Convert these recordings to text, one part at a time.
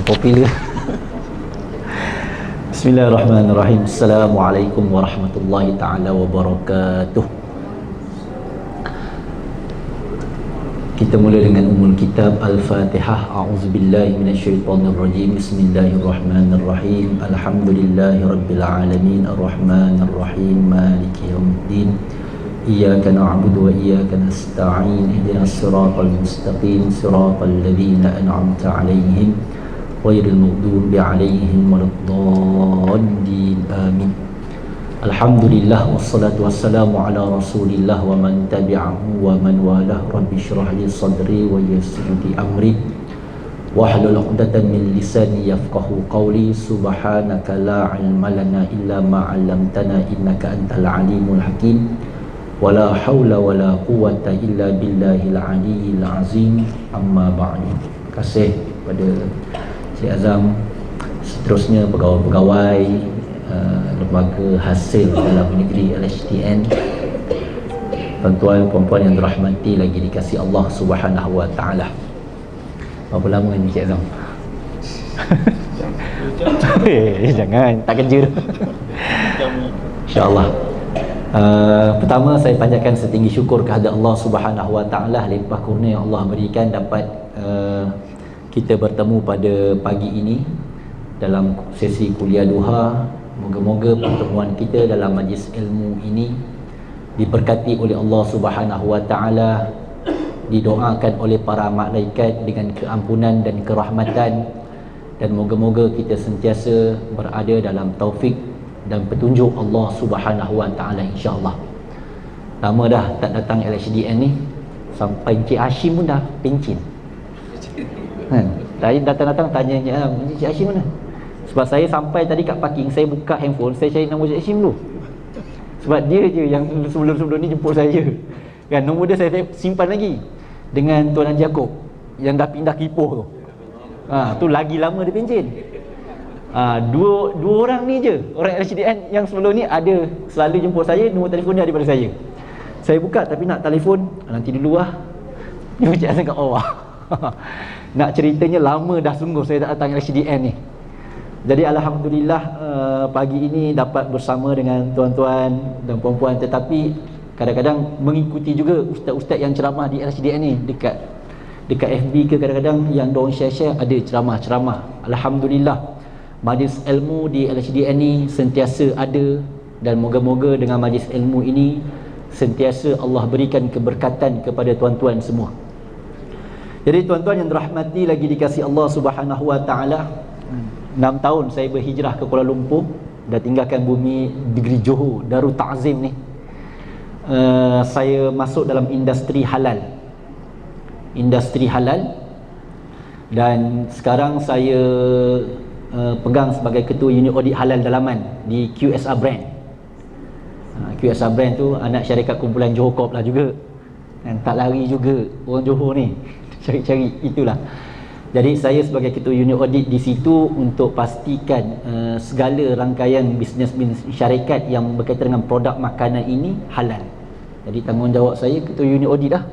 popular. Bismillahirrahmanirrahim. Assalamualaikum warahmatullahi taala wabarakatuh. Kita mula dengan umul kitab Al-Fatihah. A'udzubillahi minasyaitonirrajim. Bismillahirrahmanirrahim. Alhamdulillahirabbil alamin, arrahmanirrahim, maliki yaumiddin. Iyyaka na'budu wa iyyaka nasta'in. Ihdinas siratal mustaqim, siratal ladzina an'amta 'alaihim ghairil maghdubi 'alaihim waladdallin. Amin. Alhamdulillah wassalatu wassalamu ala Rasulillah wa man tabi'ahu wa man walah. Rabbi shrah li sadri wa yassir li amri wahlul 'uqdatam min lisani yafqahu qawli. Subhanaka la 'ilma lana illa ma 'allamtana innaka antal alimul hakim. Wala haula wala quwwata illa billahil aliyyil azim. Amma ba'du. Terima kasih kepada Cik Azam, seterusnya pegawai-pegawai lembaga hasil dalam negeri LHDN, tuan-tuan puan-puan yang dirahmati lagi dikasihi Allah Subhanahu wa taala. Berapa lama ni Cik Azam? Jangan, tak kerja. InsyaAllah. Pertama saya panjatkan setinggi syukur kehadrat Allah Subhanahu wa taala, limpah kurnia yang Allah berikan dapat kita bertemu pada pagi ini dalam sesi kuliah duha. Moga-moga pertemuan kita dalam majlis ilmu ini diberkati oleh Allah Subhanahu wa taala, didoakan oleh para malaikat dengan keampunan dan kerahmatan, dan moga-moga kita sentiasa berada dalam taufik dan petunjuk Allah Subhanahu wa taala, insya-Allah. Lama dah tak datang LHDN ni, sampai Encik Hashim pun dah pencin. Tadi datang-datang tanya Encik Hashim mana? Sebab saya sampai tadi kat parking, saya buka handphone, saya cari nombor Encik Hashim dulu. Sebab dia je yang sebelum-sebelum ni jemput saya. Kan nombor dia saya simpan lagi. Dengan Tuan Haji Yaakob yang dah pindah Kipoh tu. Tu lagi lama dia pencin. Dua orang ni je, orang LHDN yang sebelum ni ada selalu jemput saya, nombor telefon dia ada pada saya. Saya buka tapi nak telefon, nanti dulu lah. Dia macam asal kat bawah. Nak ceritanya lama dah sungguh saya tak datang LHDN ni. Jadi Alhamdulillah pagi ini dapat bersama dengan tuan-tuan dan puan-puan, tetapi kadang-kadang mengikuti juga ustaz-ustaz yang ceramah di LHDN ni dekat FB ke, kadang-kadang yang diorang share-share ada ceramah-ceramah. Alhamdulillah majlis ilmu di LHDN ni sentiasa ada, dan moga-moga dengan majlis ilmu ini sentiasa Allah berikan keberkatan kepada tuan-tuan semua. Jadi tuan-tuan yang dirahmati lagi dikasihi Allah Subhanahu wa taala, 6 tahun saya berhijrah ke Kuala Lumpur, dah tinggalkan bumi negeri Johor, Darul Ta'zim ni. Saya masuk dalam industri halal. Dan sekarang saya pegang sebagai ketua unit audit halal dalaman di QSR Brand. QSR Brand tu anak syarikat kumpulan Johor Corp lah juga. Dan tak lari juga orang Johor ni cari-cari itulah. Jadi saya sebagai ketua unit audit di situ untuk pastikan segala rangkaian bisnes syarikat yang berkaitan dengan produk makanan ini halal. Jadi tanggungjawab saya ketua unit audit dah.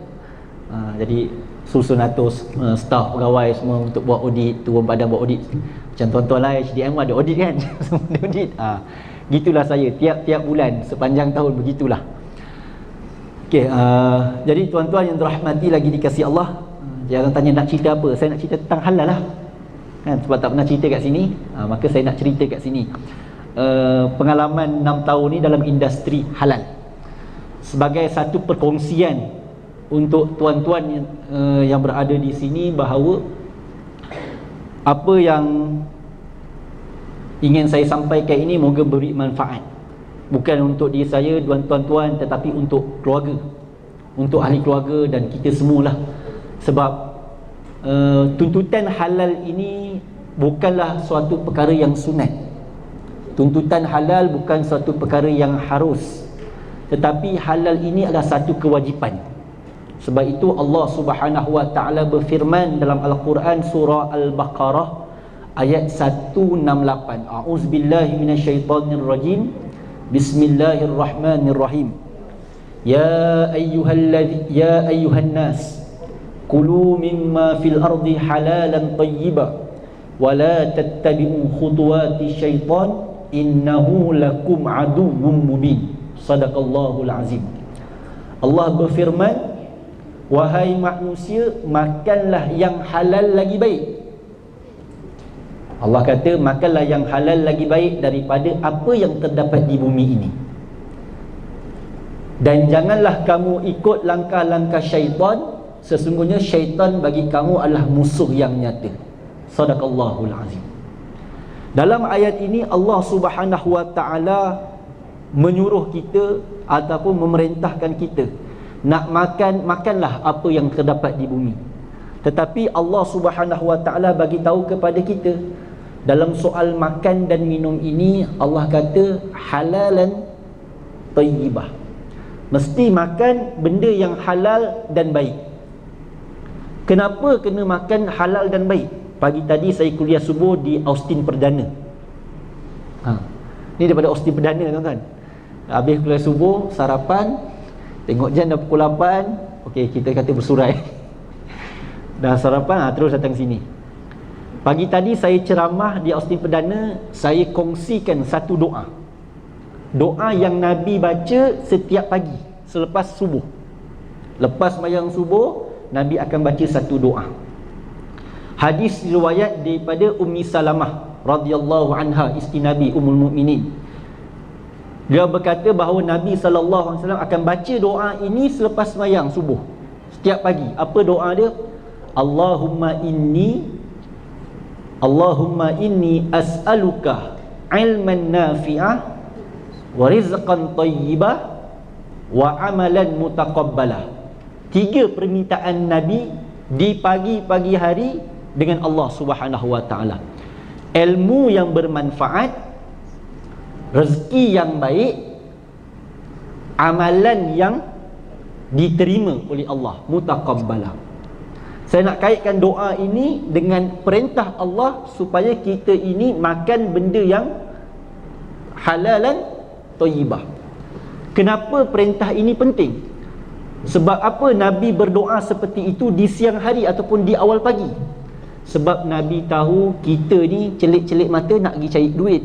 Jadi susun atur staf pegawai semua untuk buat audit, turun badan buat audit. Macam tuan-tuan lah HDM ada audit kan. Semua ada audit. Gitulah saya tiap-tiap bulan sepanjang tahun begitulah. Okey, jadi tuan-tuan yang dirahmati lagi dikasihi Allah, jangan tanya nak cerita apa. Saya nak cerita tentang halal lah kan, sebab tak pernah cerita kat sini. Maka saya nak cerita kat sini pengalaman 6 tahun ni dalam industri halal, sebagai satu perkongsian untuk tuan-tuan yang berada di sini, bahawa apa yang ingin saya sampaikan ini moga beri manfaat, bukan untuk diri saya dan tuan-tuan, tetapi untuk keluarga, untuk ahli keluarga dan kita semualah. Sebab tuntutan halal ini bukanlah suatu perkara yang sunat. Tuntutan halal bukan suatu perkara yang harus, tetapi halal ini adalah satu kewajipan. Sebab itu Allah Subhanahu wa taala berfirman dalam Al-Quran surah Al-Baqarah ayat 168. A'udzubillahi minasyaitonirrajim. Bismillahirrahmanirrahim. Ya ayyuhan nas, kulu mimma fil ardi halalan tayyiba wala tattabi'u khutuwati syaitan innahu lakum aduwwum mubin. Sadaqallahul azim. Allah berfirman, wahai manusia, makanlah yang halal lagi baik. Allah kata makanlah yang halal lagi baik daripada apa yang terdapat di bumi ini. Dan janganlah kamu ikut langkah-langkah syaitan, sesungguhnya syaitan bagi kamu adalah musuh yang nyata. Sadaqallahul azim. Dalam ayat ini Allah Subhanahu wa taala menyuruh kita ataupun memerintahkan kita nak makanlah apa yang terdapat di bumi. Tetapi Allah Subhanahu wa taala bagi tahu kepada kita dalam soal makan dan minum ini, Allah kata halalan thayyibah. Mesti makan benda yang halal dan baik. Kenapa kena makan halal dan baik? Pagi tadi saya kuliah subuh di Austin Perdana. Ni daripada Austin Perdana tuan-tuan. Habis kuliah subuh, sarapan, tengok jam dah pukul 8. Okey, kita kata bersurai. Dah sarapan, terus datang sini. Pagi tadi saya ceramah di Austin Perdana, saya kongsikan satu doa. Doa yang Nabi baca setiap pagi selepas subuh. Lepas sembahyang subuh, Nabi akan baca satu doa. Hadis riwayat daripada Ummi Salamah radhiyallahu anha, isteri Nabi, Ummul Mukminin. Dia berkata bahawa Nabi sallallahu alaihi wasallam akan baca doa ini selepas sembahyang subuh setiap pagi. Apa doa dia? Allahumma inni as'aluka ilman nafi'ah wa rizqan thayyibah wa amalan mutaqabbalah. 3 permintaan Nabi di pagi-pagi hari dengan Allah Subhanahu wa taala. Ilmu yang bermanfaat, rezeki yang baik, amalan yang diterima oleh Allah, mutaqabbalah. Saya nak kaitkan doa ini dengan perintah Allah supaya kita ini makan benda yang halalan thayyibah. Kenapa perintah ini penting? Sebab apa Nabi berdoa seperti itu di siang hari ataupun di awal pagi? Sebab Nabi tahu kita ni celik-celik mata nak pergi cari duit,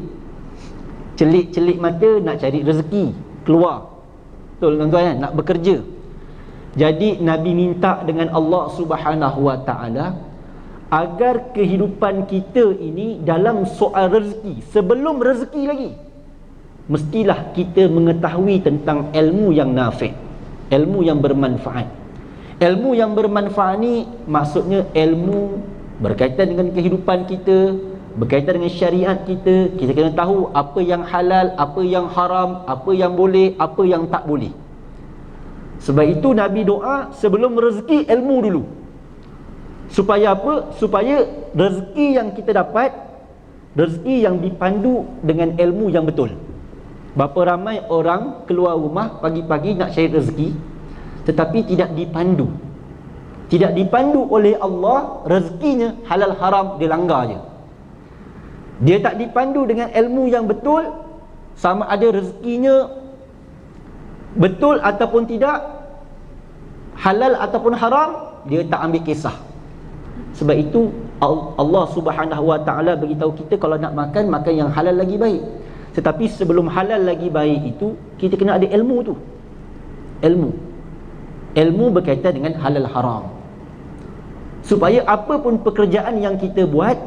celik-celik mata nak cari rezeki keluar. Betul tuan-tuan kan? Nak bekerja. Jadi Nabi minta dengan Allah Subhanahu wa taala agar kehidupan kita ini dalam soal rezeki, sebelum rezeki lagi, mestilah kita mengetahui tentang ilmu yang nafi', ilmu yang bermanfaat. Ilmu yang bermanfaat ni maksudnya ilmu berkaitan dengan kehidupan kita, berkaitan dengan syariat kita. Kita kena tahu apa yang halal, apa yang haram, apa yang boleh, apa yang tak boleh. Sebab itu Nabi doa sebelum rezeki ilmu dulu. Supaya apa? Supaya rezeki yang kita dapat, rezeki yang dipandu dengan ilmu yang betul. Berapa ramai orang keluar rumah pagi-pagi nak cari rezeki, tetapi tidak dipandu. Tidak dipandu oleh Allah, rezekinya halal haram dia langgar je. Dia tak dipandu dengan ilmu yang betul, sama ada rezekinya betul ataupun tidak, halal ataupun haram, dia tak ambil kisah. Sebab itu Allah Subhanahu wa taala beritahu kita kalau nak makan, makan yang halal lagi baik. Tetapi sebelum halal lagi baik itu, kita kena ada ilmu tu. Ilmu berkaitan dengan halal haram, supaya apa pun pekerjaan yang kita buat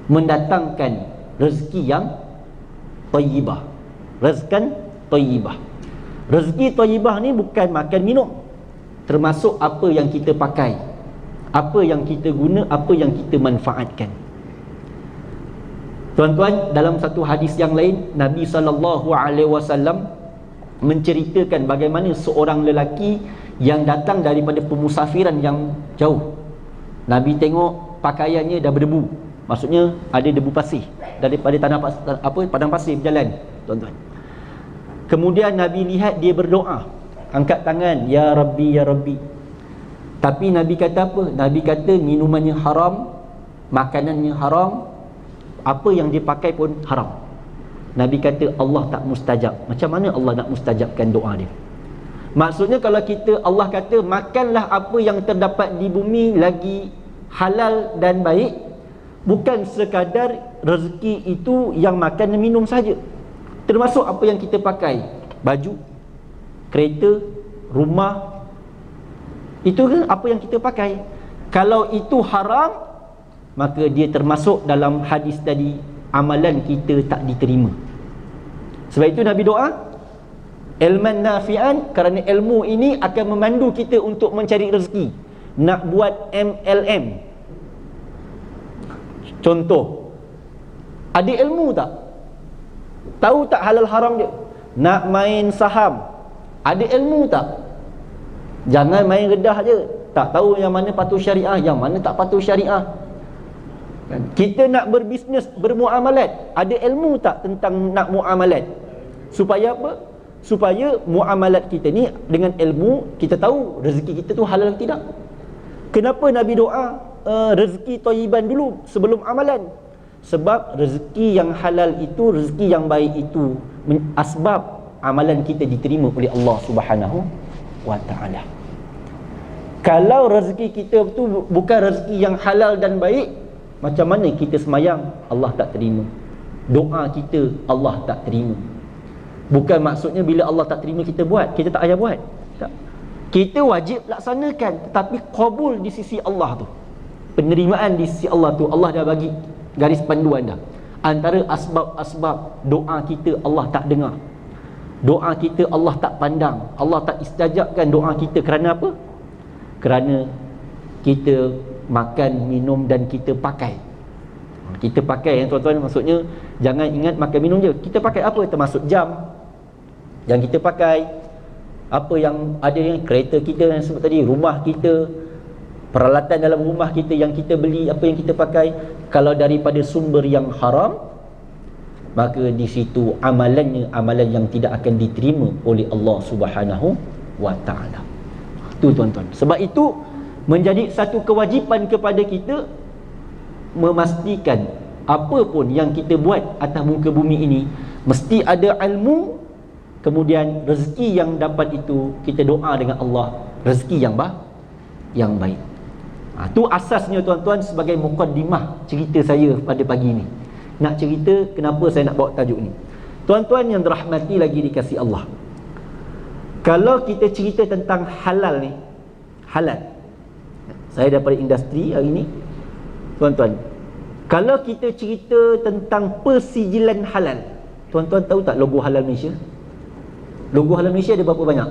mendatangkan rezeki yang thayyibah. Rezeki thayyibah. Rezeki thayyibah ni bukan makan minum, termasuk apa yang kita pakai, apa yang kita guna, apa yang kita manfaatkan. Tuan-tuan, dalam satu hadis yang lain, Nabi SAW menceritakan bagaimana seorang lelaki yang datang daripada pemusafiran yang jauh. Nabi tengok pakaiannya dah berdebu, maksudnya ada debu pasir daripada padang pasir berjalan, tuan-tuan. Kemudian Nabi lihat dia berdoa, angkat tangan, ya Rabbi, ya Rabbi. Tapi Nabi kata apa? Nabi kata minumannya haram, makanannya haram, apa yang dia pakai pun haram. Nabi kata Allah tak mustajab. Macam mana Allah nak mustajabkan doa dia? Maksudnya kalau kita, Allah kata makanlah apa yang terdapat di bumi lagi halal dan baik, bukan sekadar rezeki itu yang makan dan minum saja, termasuk apa yang kita pakai, baju, kereta, rumah, itu kan apa yang kita pakai. Kalau itu haram, maka dia termasuk dalam hadis tadi, amalan kita tak diterima. Sebab itu Nabi doa ilman nafi'an, kerana ilmu ini akan memandu kita untuk mencari rezeki. Nak buat MLM, contoh, ada ilmu tak? Tahu tak halal haram dia? Nak main saham, ada ilmu tak? Jangan main redah je, tak tahu yang mana patuh syariah, yang mana tak patuh syariah. Kita nak berbisnes, bermuamalat, ada ilmu tak tentang nak muamalat? Supaya apa? Supaya muamalat kita ni dengan ilmu, kita tahu rezeki kita tu halal tidak. Kenapa Nabi doa rezeki thayyiban dulu sebelum amalan? Sebab rezeki yang halal itu, rezeki yang baik itu asbab amalan kita diterima oleh Allah Subhanahu wa ta'ala. Kalau rezeki kita tu bukan rezeki yang halal dan baik, macam mana kita semayang, Allah tak terima. Doa kita, Allah tak terima. Bukan maksudnya bila Allah tak terima kita buat, kita tak payah buat, tak. Kita wajib laksanakan, tetapi qabul di sisi Allah tu, penerimaan di sisi Allah tu, Allah dah bagi garis panduan dah. Antara asbab-asbab doa kita Allah tak dengar, doa kita Allah tak pandang, Allah tak istajabkan doa kita. Kerana apa? Kerana kita makan, minum dan kita pakai. Kita pakai yang tuan-tuan, maksudnya jangan ingat makan minum je. Kita pakai apa? Termasuk jam yang kita pakai, apa yang ada yang kereta kita yang sebut tadi, rumah kita, peralatan dalam rumah kita yang kita beli, apa yang kita pakai. Kalau daripada sumber yang haram, maka di situ amalannya amalan yang tidak akan diterima oleh Allah Subhanahu wa ta'ala. Itu tuan-tuan. Sebab itu menjadi satu kewajipan kepada kita memastikan apa pun yang kita buat atas muka bumi ini mesti ada ilmu, kemudian rezeki yang dapat itu kita doa dengan Allah, rezeki yang baik. Itu asasnya tuan-tuan, sebagai muqaddimah cerita saya pada pagi ni. Nak cerita kenapa saya nak bawa tajuk ni. Tuan-tuan yang dirahmati lagi dikasihi Allah, kalau kita cerita tentang halal ni, halal, saya daripada industri hari ni, tuan-tuan, kalau kita cerita tentang persijilan halal, tuan-tuan tahu tak logo halal Malaysia? Logo halal Malaysia ada berapa banyak?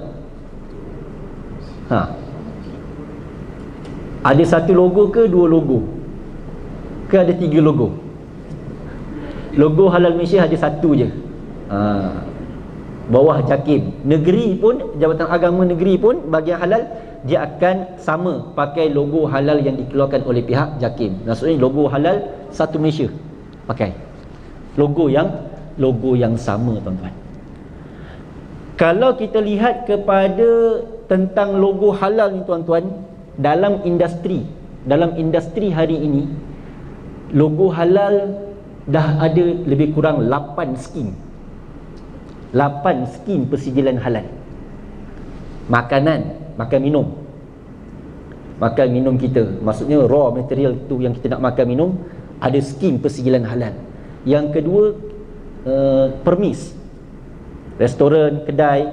Ada satu logo ke dua logo? Ke ada tiga logo? Logo halal Malaysia ada satu je. Bawah JAKIM. Negeri pun, Jabatan Agama Negeri pun, bahagian halal, dia akan sama pakai logo halal yang dikeluarkan oleh pihak JAKIM. Maksudnya logo halal satu Malaysia pakai logo yang sama, tuan-tuan. Kalau kita lihat kepada tentang logo halal ni, tuan-tuan, dalam industri hari ini, logo halal dah ada lebih kurang 8 skim persijilan halal. Makan minum kita, maksudnya raw material tu yang kita nak makan minum, ada skim persijilan halal. Yang kedua, permis, restoran, kedai,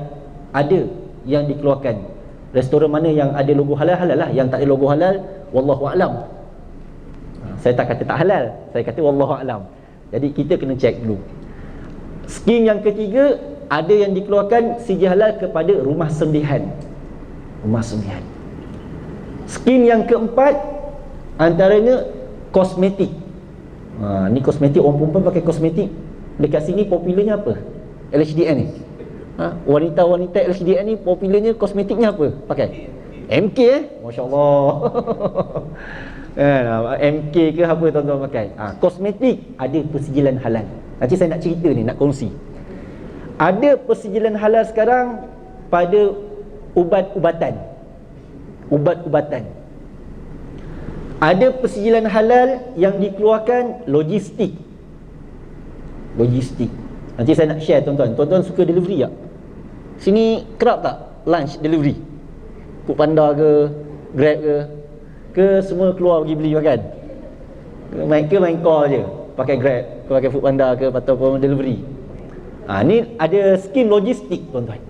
ada yang dikeluarkan. Restoran mana yang ada logo halal, halal lah. Yang tak ada logo halal, wallahu a'lam. Saya tak kata tak halal, saya kata wallahu a'lam. Jadi kita kena cek dulu. Skim yang ketiga, ada yang dikeluarkan sijil halal kepada rumah sembihan. Skim yang keempat, antaranya kosmetik. Ni kosmetik, orang perempuan pakai kosmetik. Dekat sini popularnya apa? LHDN ni. Wanita-wanita LHDN ni popularnya kosmetiknya apa? Pakai MK Masya Allah. MK ke apa tuan-tuan pakai? Kosmetik ada persijilan halal. Nanti saya nak cerita ni, nak kongsi. Ada persijilan halal sekarang pada ubat-ubatan. Ada persijilan halal yang dikeluarkan logistik. Nanti saya nak share, tuan-tuan. Tuan-tuan suka delivery tak? Sini kerap tak lunch delivery? Foodpanda ke, Grab ke semua keluar pergi beli makan? main call je, pakai Grab, pakai Foodpanda ke ataupun delivery. Ni ada skim logistik tuan-tuan.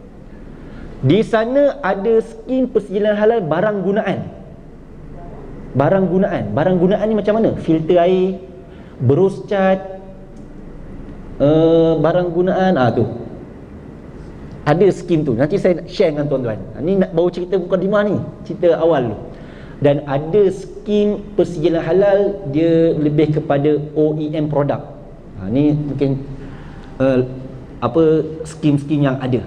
Di sana ada skim persediaan halal barang gunaan. Barang gunaan ni macam mana? Filter air, berus cat, barang gunaan, tu ada skim tu. Nanti saya nak share dengan tuan-tuan. Ni nak baru cerita mukadimah ni, cerita awal tu. Dan ada skim persediaan halal, dia lebih kepada OEM produk. Ni mungkin skim-skim yang ada.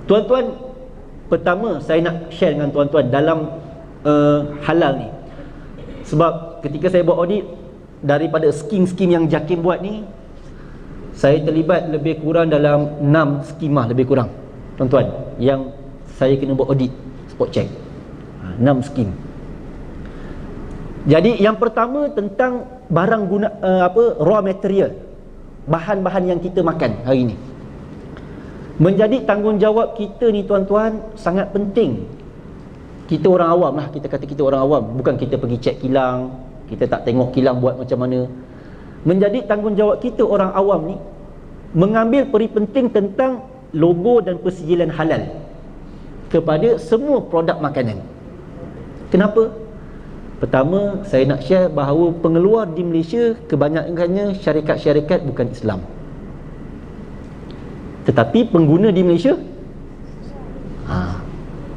Tuan-tuan, pertama saya nak share dengan tuan-tuan dalam halal ni. Sebab ketika saya buat audit, daripada skim-skim yang JAKIM buat ni, saya terlibat lebih kurang dalam 6 skimah lebih kurang, tuan-tuan, yang saya kena buat audit, spot check. 6 skim. Jadi yang pertama tentang barang guna raw material, bahan-bahan yang kita makan hari ni. Menjadi tanggungjawab kita ni tuan-tuan sangat penting. Kita orang awam lah, kita kata kita orang awam, bukan kita pergi cek kilang, kita tak tengok kilang buat macam mana. Menjadi tanggungjawab kita orang awam ni mengambil peri penting tentang logo dan persediaan halal kepada semua produk makanan. Kenapa? Pertama, saya nak share bahawa pengeluar di Malaysia kebanyakannya syarikat-syarikat bukan Islam, tetapi pengguna di Malaysia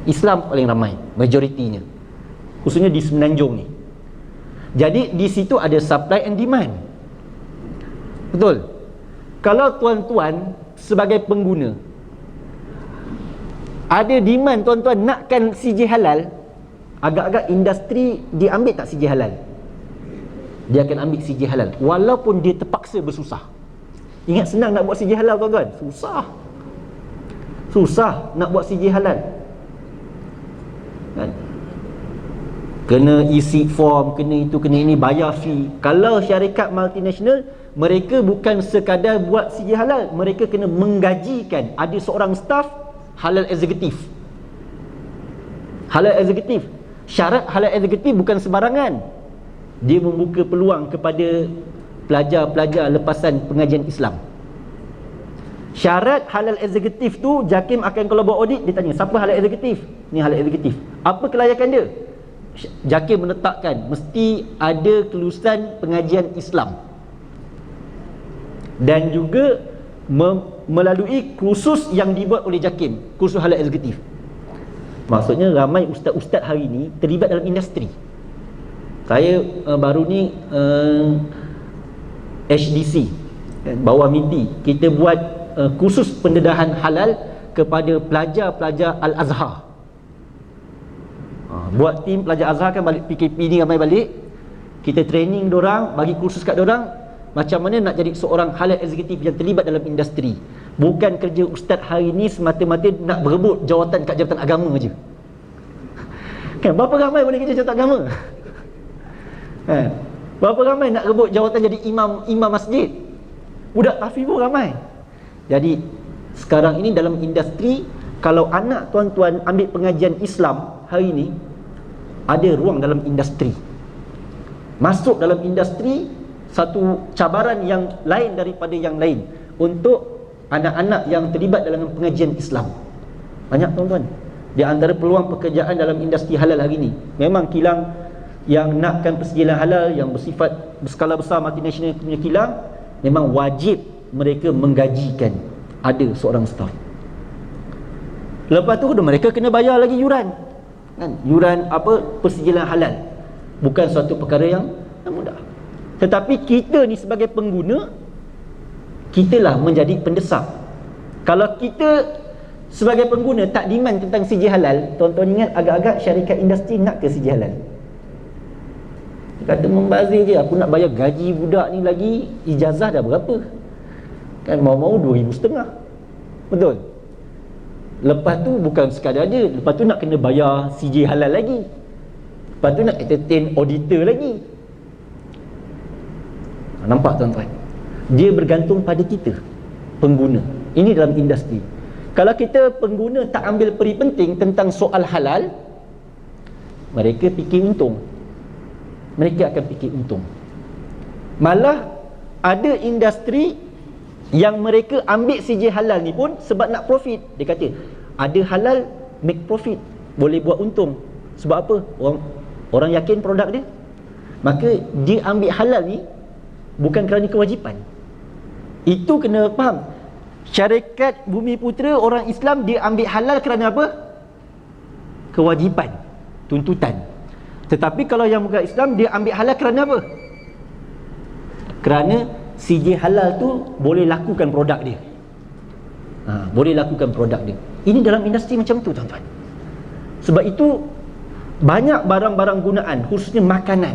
Islam paling ramai, majoritinya, khususnya di Semenanjung ni. Jadi di situ ada supply and demand. Betul? Kalau tuan-tuan sebagai pengguna ada demand, tuan-tuan nakkan CJ halal, agak-agak industri dia ambil tak CJ halal? Dia akan ambil CJ halal walaupun dia terpaksa bersusah. Ingat senang nak buat CJ halal tuan-tuan? Susah nak buat CJ halal kan? Kena isi form, kena itu, kena ini, bayar fee. Kalau syarikat multinasional, mereka bukan sekadar buat CJ halal, mereka kena menggajikan, ada seorang staff halal eksekutif. Halal eksekutif, syarat halal eksekutif bukan sembarangan. Dia membuka peluang kepada pelajar-pelajar lepasan pengajian Islam. Syarat halal eksekutif tu, JAKIM akan kalau buat audit, dia tanya, siapa halal eksekutif? Ni halal eksekutif. Apa kelayakan dia? JAKIM menetapkan mesti ada kelulusan pengajian Islam dan juga melalui kursus yang dibuat oleh JAKIM, kursus halal eksekutif. Maksudnya ramai ustaz-ustaz hari ni terlibat dalam industri. Saya baru ni HDC, bawah MITI, kita buat kursus pendedahan halal kepada pelajar-pelajar Al-Azhar. Buat tim pelajar Azhar kan, balik PKP ni ramai balik, kita training dorang, bagi kursus kat dorang macam mana nak jadi seorang halal eksekutif yang terlibat dalam industri. Bukan kerja ustaz hari ni semata-mata nak berebut jawatan kat Jabatan Agama je. Kan berapa ramai boleh kerja jabatan agama? Berapa ramai nak rebut jawatan jadi imam masjid? Budak tahfiz pun ramai. Jadi sekarang ini dalam industri, kalau anak tuan-tuan ambil pengajian Islam hari ni, ada ruang dalam industri. Masuk dalam industri satu cabaran yang lain daripada yang lain untuk anak-anak yang terlibat dalam pengajian Islam. Banyak tuan-tuan. Di antara peluang pekerjaan dalam industri halal hari ni, memang kilang yang nakkan persediaan halal yang bersifat berskala besar, multinasional punya kilang, memang wajib mereka menggajikan ada seorang staff. Lepas tu mereka kena bayar lagi yuran kan? Yuran persediaan halal bukan suatu perkara yang mudah. Tetapi kita ni sebagai pengguna, kitalah menjadi pendesak. Kalau kita sebagai pengguna tak demand tentang CJ halal, tuan-tuan ingat agak-agak syarikat industri nak ke CJ halal? Dia kata membazir je, aku nak bayar gaji budak ni lagi, ijazah dah berapa kan, mau-mau 2,500. Betul? Lepas tu bukan sekadar dia, lepas tu nak kena bayar CJ halal lagi, lepas tu nak entertain auditor lagi. Nampak tuan-tuan? Dia bergantung pada kita pengguna. Ini dalam industri. Kalau kita pengguna tak ambil peri penting tentang soal halal, mereka fikir untung. Mereka akan fikir untung. Malah ada industri yang mereka ambil CJ halal ni pun sebab nak profit. Dia kata ada halal make profit, boleh buat untung. Sebab apa? Orang yakin produk dia, maka dia ambil halal ni bukan kerana kewajipan. Itu kena faham. Syarikat Bumi Putera orang Islam dia ambil halal kerana apa? Kewajipan, tuntutan. Tetapi kalau yang bukan Islam dia ambil halal kerana apa? Kerana CJ halal tu boleh lakukan produk dia. Boleh lakukan produk dia. Ini dalam industri macam tu tuan-tuan. Sebab itu banyak barang-barang gunaan, khususnya makanan,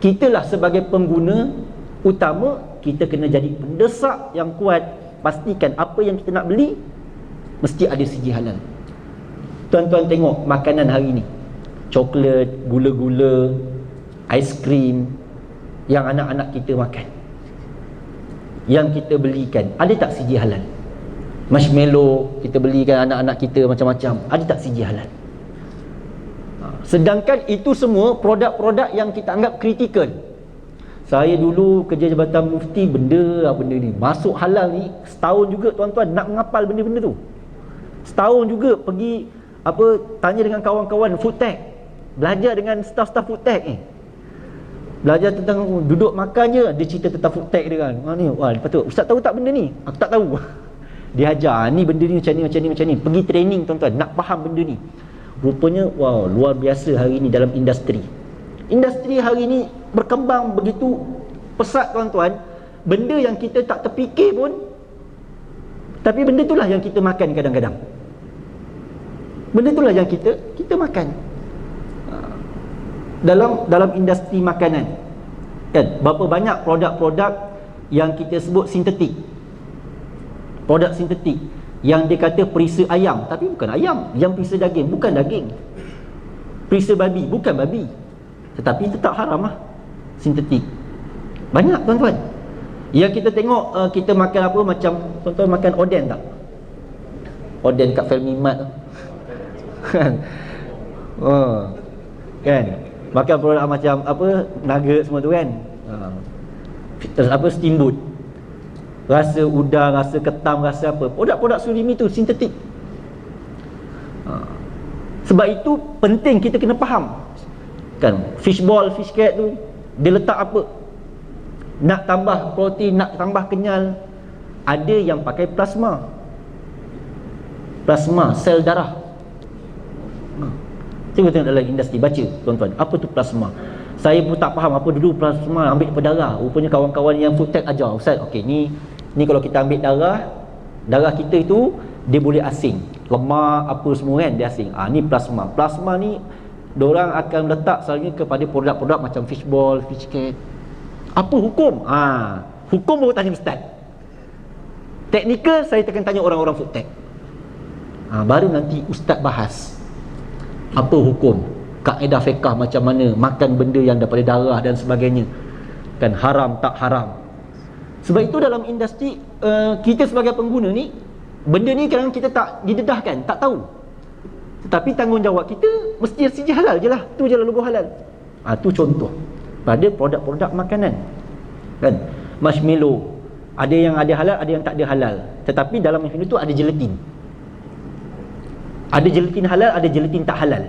kitalah sebagai pengguna utama, kita kena jadi pendesak yang kuat. Pastikan apa yang kita nak beli mesti ada CJ halal. Tuan-tuan tengok makanan hari ni, coklat, gula-gula, aiskrim yang anak-anak kita makan, yang kita belikan, ada tak CJ halal? Marshmallow kita belikan anak-anak kita macam-macam, ada tak CJ halal? Sedangkan itu semua produk-produk yang kita anggap kritikal. Saya dulu kerja Jabatan Mufti, benda ni masuk halal ni setahun juga tuan-tuan nak menghafal benda-benda tu. Setahun juga pergi tanya dengan kawan-kawan food tech, belajar dengan staff-staff food tech ni. Belajar tentang duduk makan je, dia cerita tentang food tech dia kan. Ni wah, patut ustaz tahu tak benda ni? Aku tak tahu. Dia ajar ni benda ni macam ni. Pergi training tuan-tuan nak faham benda ni. Rupanya wow, luar biasa hari ni dalam industri. Industri hari ni berkembang begitu pesat tuan-tuan. Benda yang kita tak terfikir pun, tapi benda itulah yang kita makan kadang-kadang. Benda itulah yang kita makan. Dalam industri makanan kan, berapa banyak produk-produk yang kita sebut sintetik. Produk sintetik yang dia kata perisa ayam, tapi bukan ayam. Yang perisa daging, bukan daging. Perisa babi, bukan babi. Tetapi tetap haram lah, sintetik. Banyak tuan-tuan. Yang kita tengok kita makan apa, macam tuan-tuan makan oden tak? Oden kat Family Mart tu kan. Kan makan produk macam nugget semua tu kan. Terus steamboat, rasa udang, rasa ketam, rasa apa, produk-produk surimi tu sintetik. Sebab itu penting kita kena faham kan, fishball, fish cat tu dia letak apa, nak tambah protein, nak tambah kenyal. Ada yang pakai plasma sel darah. Cuba tengok dalam industri, baca tuan-tuan, apa tu plasma. Saya pun tak faham apa dulu plasma, ambil daripada darah. Rupanya kawan-kawan yang food tech ajar, ustaz, okey ni kalau kita ambil darah kita itu dia boleh asing, lemak apa semua kan, dia asing. Ni plasma ni diorang akan letak selalunya kepada produk-produk macam fishball, fish cat. Apa hukum? Hukum baru tanya ustaz. Teknikal saya akan tanya orang-orang food tech. Baru nanti ustaz bahas apa hukum, kaedah fiqah macam mana makan benda yang daripada darah dan sebagainya, kan haram tak haram. Sebab itu dalam industri kita sebagai pengguna ni, benda ni kadang kita tak didedahkan, tak tahu. Tetapi tanggungjawab kita mesti CJ halal je lah. Tu je lah logo halal. Tu contoh pada produk-produk makanan kan. Marshmallow, ada yang ada halal, ada yang tak ada halal. Tetapi dalam marshmallow tu ada gelatin. Ada gelatin halal, ada gelatin tak halal.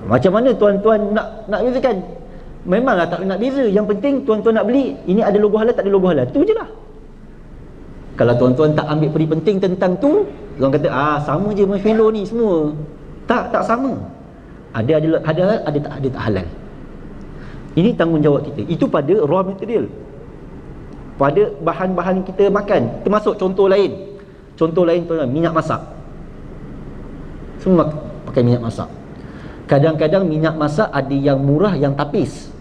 Macam mana tuan-tuan nak bezakan? Memanglah tak nak beza. Yang penting tuan-tuan nak beli, ini ada logo halal, tak ada logo halal. Tu je lah. Kalau tuan-tuan tak ambil peri penting tentang tu, orang kata sama je marshmallow ni semua. Tak sama. Ada halal, ada tak halal. Ini tanggungjawab kita. Itu pada raw material, pada bahan-bahan kita makan. Termasuk contoh lain tuan-tuan, minyak masak. Semua pakai minyak masak. Kadang-kadang minyak masak ada yang murah, yang tapis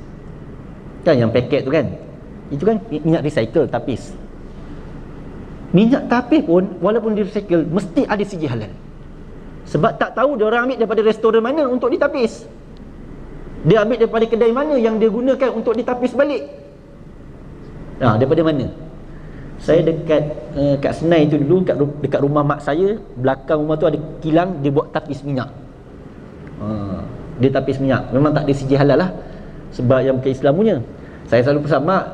kan, yang paket tu kan, itu kan minyak recycle tapis. Minyak tapis pun walaupun di recycle mesti ada CJ halal. Sebab tak tahu dia orang ambil daripada restoran mana untuk ditapis. Dia ambil daripada kedai mana yang dia gunakan untuk ditapis balik. Daripada mana? Saya dekat kat Senai tu dulu, dekat rumah mak saya, belakang rumah tu ada kilang, dia buat tapis minyak. Dia tapis minyak. Memang tak ada CJ halal lah, sebab yang bukan Islam punya. Saya selalu pesan, mak,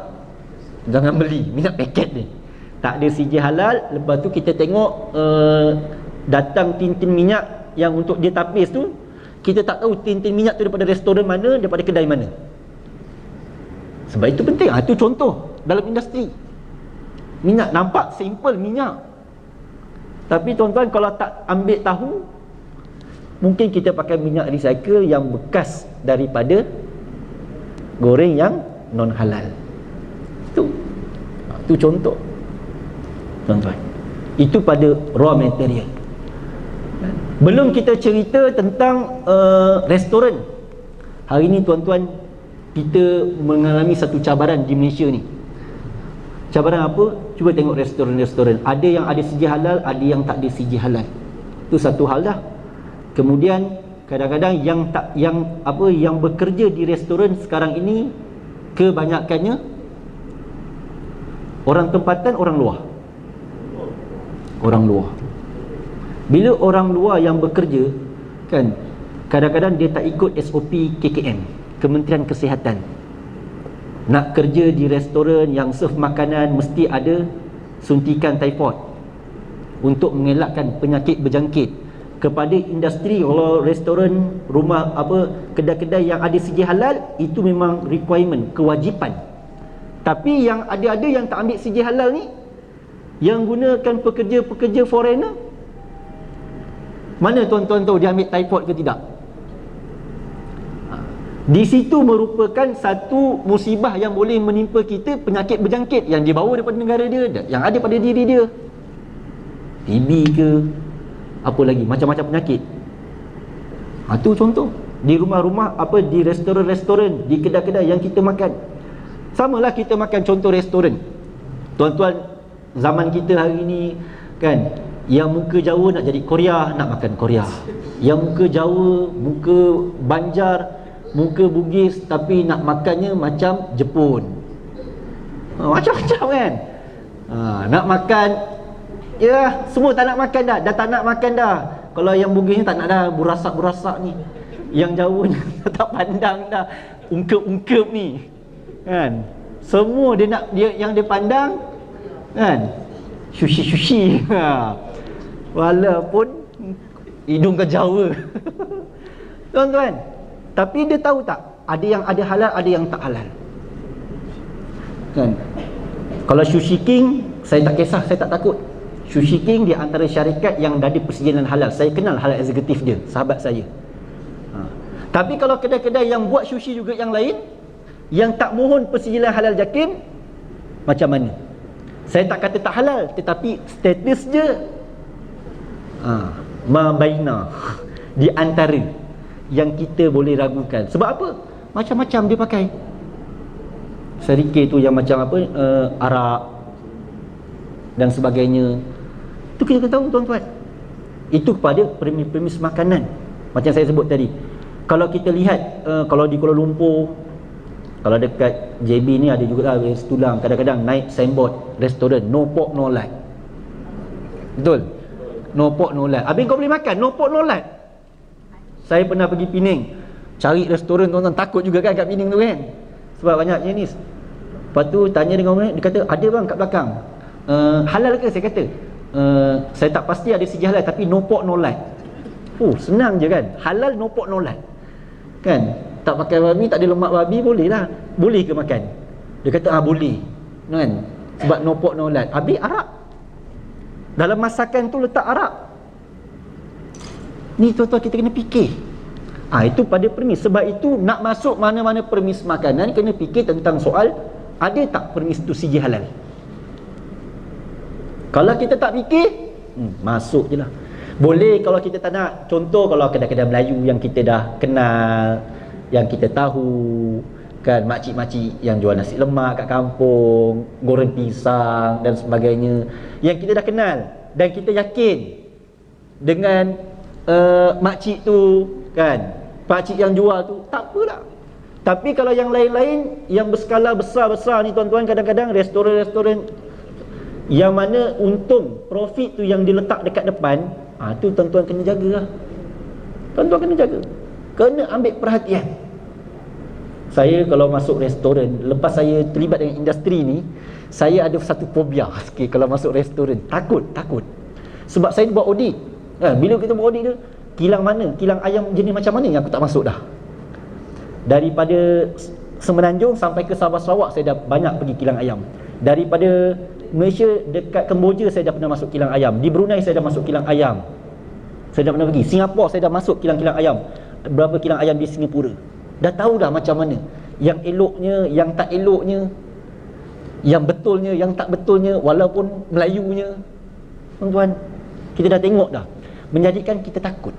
jangan beli minyak paket ni, tak ada CJ halal. Lepas tu kita tengok datang tin-tin minyak yang untuk dia tapis tu, kita tak tahu tin-tin minyak tu daripada restoran mana, daripada kedai mana. Sebab itu penting. Itu contoh dalam industri minyak. Nampak simple minyak, tapi tuan-tuan kalau tak ambil tahu, mungkin kita pakai minyak recycle yang bekas daripada goreng yang non halal. Itu contoh, tuan-tuan. Itu pada raw material. Belum kita cerita tentang restoran. Hari ni tuan-tuan, kita mengalami satu cabaran di Malaysia ni. Cabaran apa? Cuba tengok restoran-restoran. Ada yang ada CJ halal, ada yang tak ada CJ halal. Itu satu hal dah. Kemudian kadang-kadang yang bekerja di restoran sekarang ini kebanyakannya orang tempatan, orang luar. Orang luar. Bila orang luar yang bekerja, kan, kadang-kadang dia tak ikut SOP KKM, Kementerian Kesihatan. Nak kerja di restoran yang serve makanan, mesti ada suntikan typhoid untuk mengelakkan penyakit berjangkit. Kepada industri, kalau restoran, rumah kedai-kedai yang ada CJ halal, itu memang requirement, kewajipan. Tapi yang ada yang tak ambil CJ halal ni, yang gunakan pekerja-pekerja foreigner, mana tuan-tuan tahu dia ambil typhoid ke tidak? Di situ merupakan satu musibah yang boleh menimpa kita, penyakit berjangkit yang dibawa daripada negara dia, yang ada pada diri dia. TB ke, apa lagi, macam-macam penyakit. Itu contoh di rumah-rumah, di restoran-restoran, di kedai-kedai yang kita makan. Samalah kita makan contoh restoran. Tuan-tuan, zaman kita hari ni, kan, yang muka Jawa nak jadi Korea, nak makan Korea. Yang muka Jawa, muka Banjar, muka Bugis, tapi nak makannya macam Jepun. Macam-macam kan. Nak makan, ya, semua tak nak makan dah. Dah tak nak makan dah. Kalau yang Bugis ni tak nak dah, burasak-burasak ni. Yang Jawa ni tak pandang dah, ungkep-ungkep ni, kan. Semua dia nak, yang dia pandang, kan, sushi-sushi. Walaupun hidung ke Jawa. Tuan-tuan, tapi dia tahu tak, ada yang ada halal, ada yang tak halal, kan. Kalau Sushi King, saya tak kisah, saya tak takut. Sushi King di antara syarikat yang ada persetujuan halal. Saya kenal halal eksekutif dia, sahabat saya. Tapi kalau kedai-kedai yang buat sushi juga yang lain, yang tak mohon persetujuan halal JAKIM, macam mana? Saya tak kata tak halal, tetapi status dia mabaina, di antara yang kita boleh ragukan. Sebab apa? Macam-macam dia pakai. Serikir tu yang macam apa, arak dan sebagainya. Itu kita tahu, tuan-tuan. Itu kepada premis-premis makanan. Macam saya sebut tadi, kalau kita lihat, kalau di Kuala Lumpur, kalau dekat JB ni ada juga lah Tulang, kadang-kadang naik signboard restoran no pork no lard. Betul? No pork no lard. Habis kau boleh makan no pork no lard. Saya pernah pergi Pening, cari restoran, tuan-tuan, takut juga kan kat Pening tu kan, sebab banyak jenis. Lepas tu tanya dengan orang, dia kata ada bang kat belakang. Halal ke? Saya kata saya tak pasti ada CJ halal, tapi no pork no lard. Senang je kan, halal no pork no lard, kan. Tak pakai babi, tak ada lemak babi, boleh lah. Boleh ke makan? Dia kata boleh, kan, sebab no pork no lard. Habis arak, dalam masakan tu letak arak. Ni tuan-tuan, kita kena fikir. Itu pada premis. Sebab itu nak masuk mana-mana premis makanan, kena fikir tentang soal ada tak premis tu CJ halal. Kalau kita tak fikir, masuk je lah. Boleh kalau kita tak nak. Contoh kalau kedai-kedai Melayu yang kita dah kenal, yang kita tahu, kan, makcik-makcik yang jual nasi lemak kat kampung, goreng pisang dan sebagainya, yang kita dah kenal dan kita yakin dengan makcik tu, kan, pakcik yang jual tu, tak apalah. Tapi kalau yang lain-lain yang berskala besar-besar ni, tuan-tuan, kadang-kadang restoran-restoran yang mana untung, profit tu yang diletak dekat depan, tu tuan-tuan kena jagalah. Tuan-tuan kena jaga, kena ambil perhatian. Saya kalau masuk restoran, lepas saya terlibat dengan industri ni, saya ada satu fobia sikit kalau masuk restoran. Takut. Sebab saya buat audit. Bila kita buat audit tu, kilang ayam jenis macam mana yang aku tak masuk dah. Daripada Semenanjung sampai ke Sabah Sarawak, saya dah banyak pergi kilang ayam. Daripada Malaysia dekat Kemboja, saya dah pernah masuk kilang ayam. Di Brunei saya dah masuk kilang ayam. Saya dah pernah pergi Singapura, saya dah masuk kilang-kilang ayam. Berapa kilang ayam di Singapura. Dah tahu dah macam mana yang eloknya, yang tak eloknya, yang betulnya, yang tak betulnya, walaupun Melayunya. Tuan-tuan, kita dah tengok dah, menjadikan kita takut.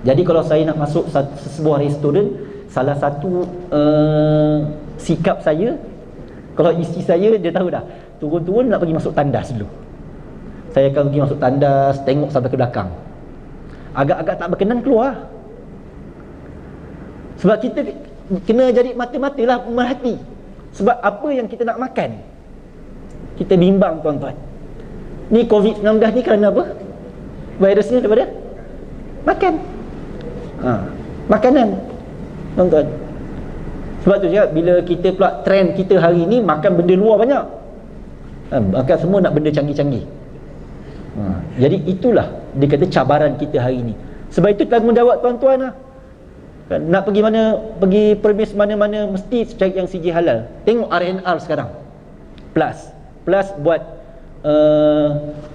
Jadi kalau saya nak masuk sebuah restoran, salah satu sikap saya, kalau isteri saya, dia tahu dah, turun-turun nak pergi masuk tandas dulu. Saya akan pergi masuk tandas, tengok sampai ke belakang. Agak-agak tak berkenan, keluar. Sebab kita kena jadi mata-mata lah, pemerhati. Sebab apa yang kita nak makan, kita bimbang, tuan-tuan. Ni COVID-19 ni kerana apa? Virusnya daripada makan. Makanan, tuan-tuan. Sebab tu je bila kita pula trend kita hari ni makan benda luar banyak. Makan semua nak benda canggih-canggih. Jadi itulah dia kata cabaran kita hari ni. Sebab itu tanggungjawab tuan-tuan lah. Nak pergi mana, pergi premis mana-mana, mesti cari yang CJ halal. Tengok RNR sekarang, Plus buat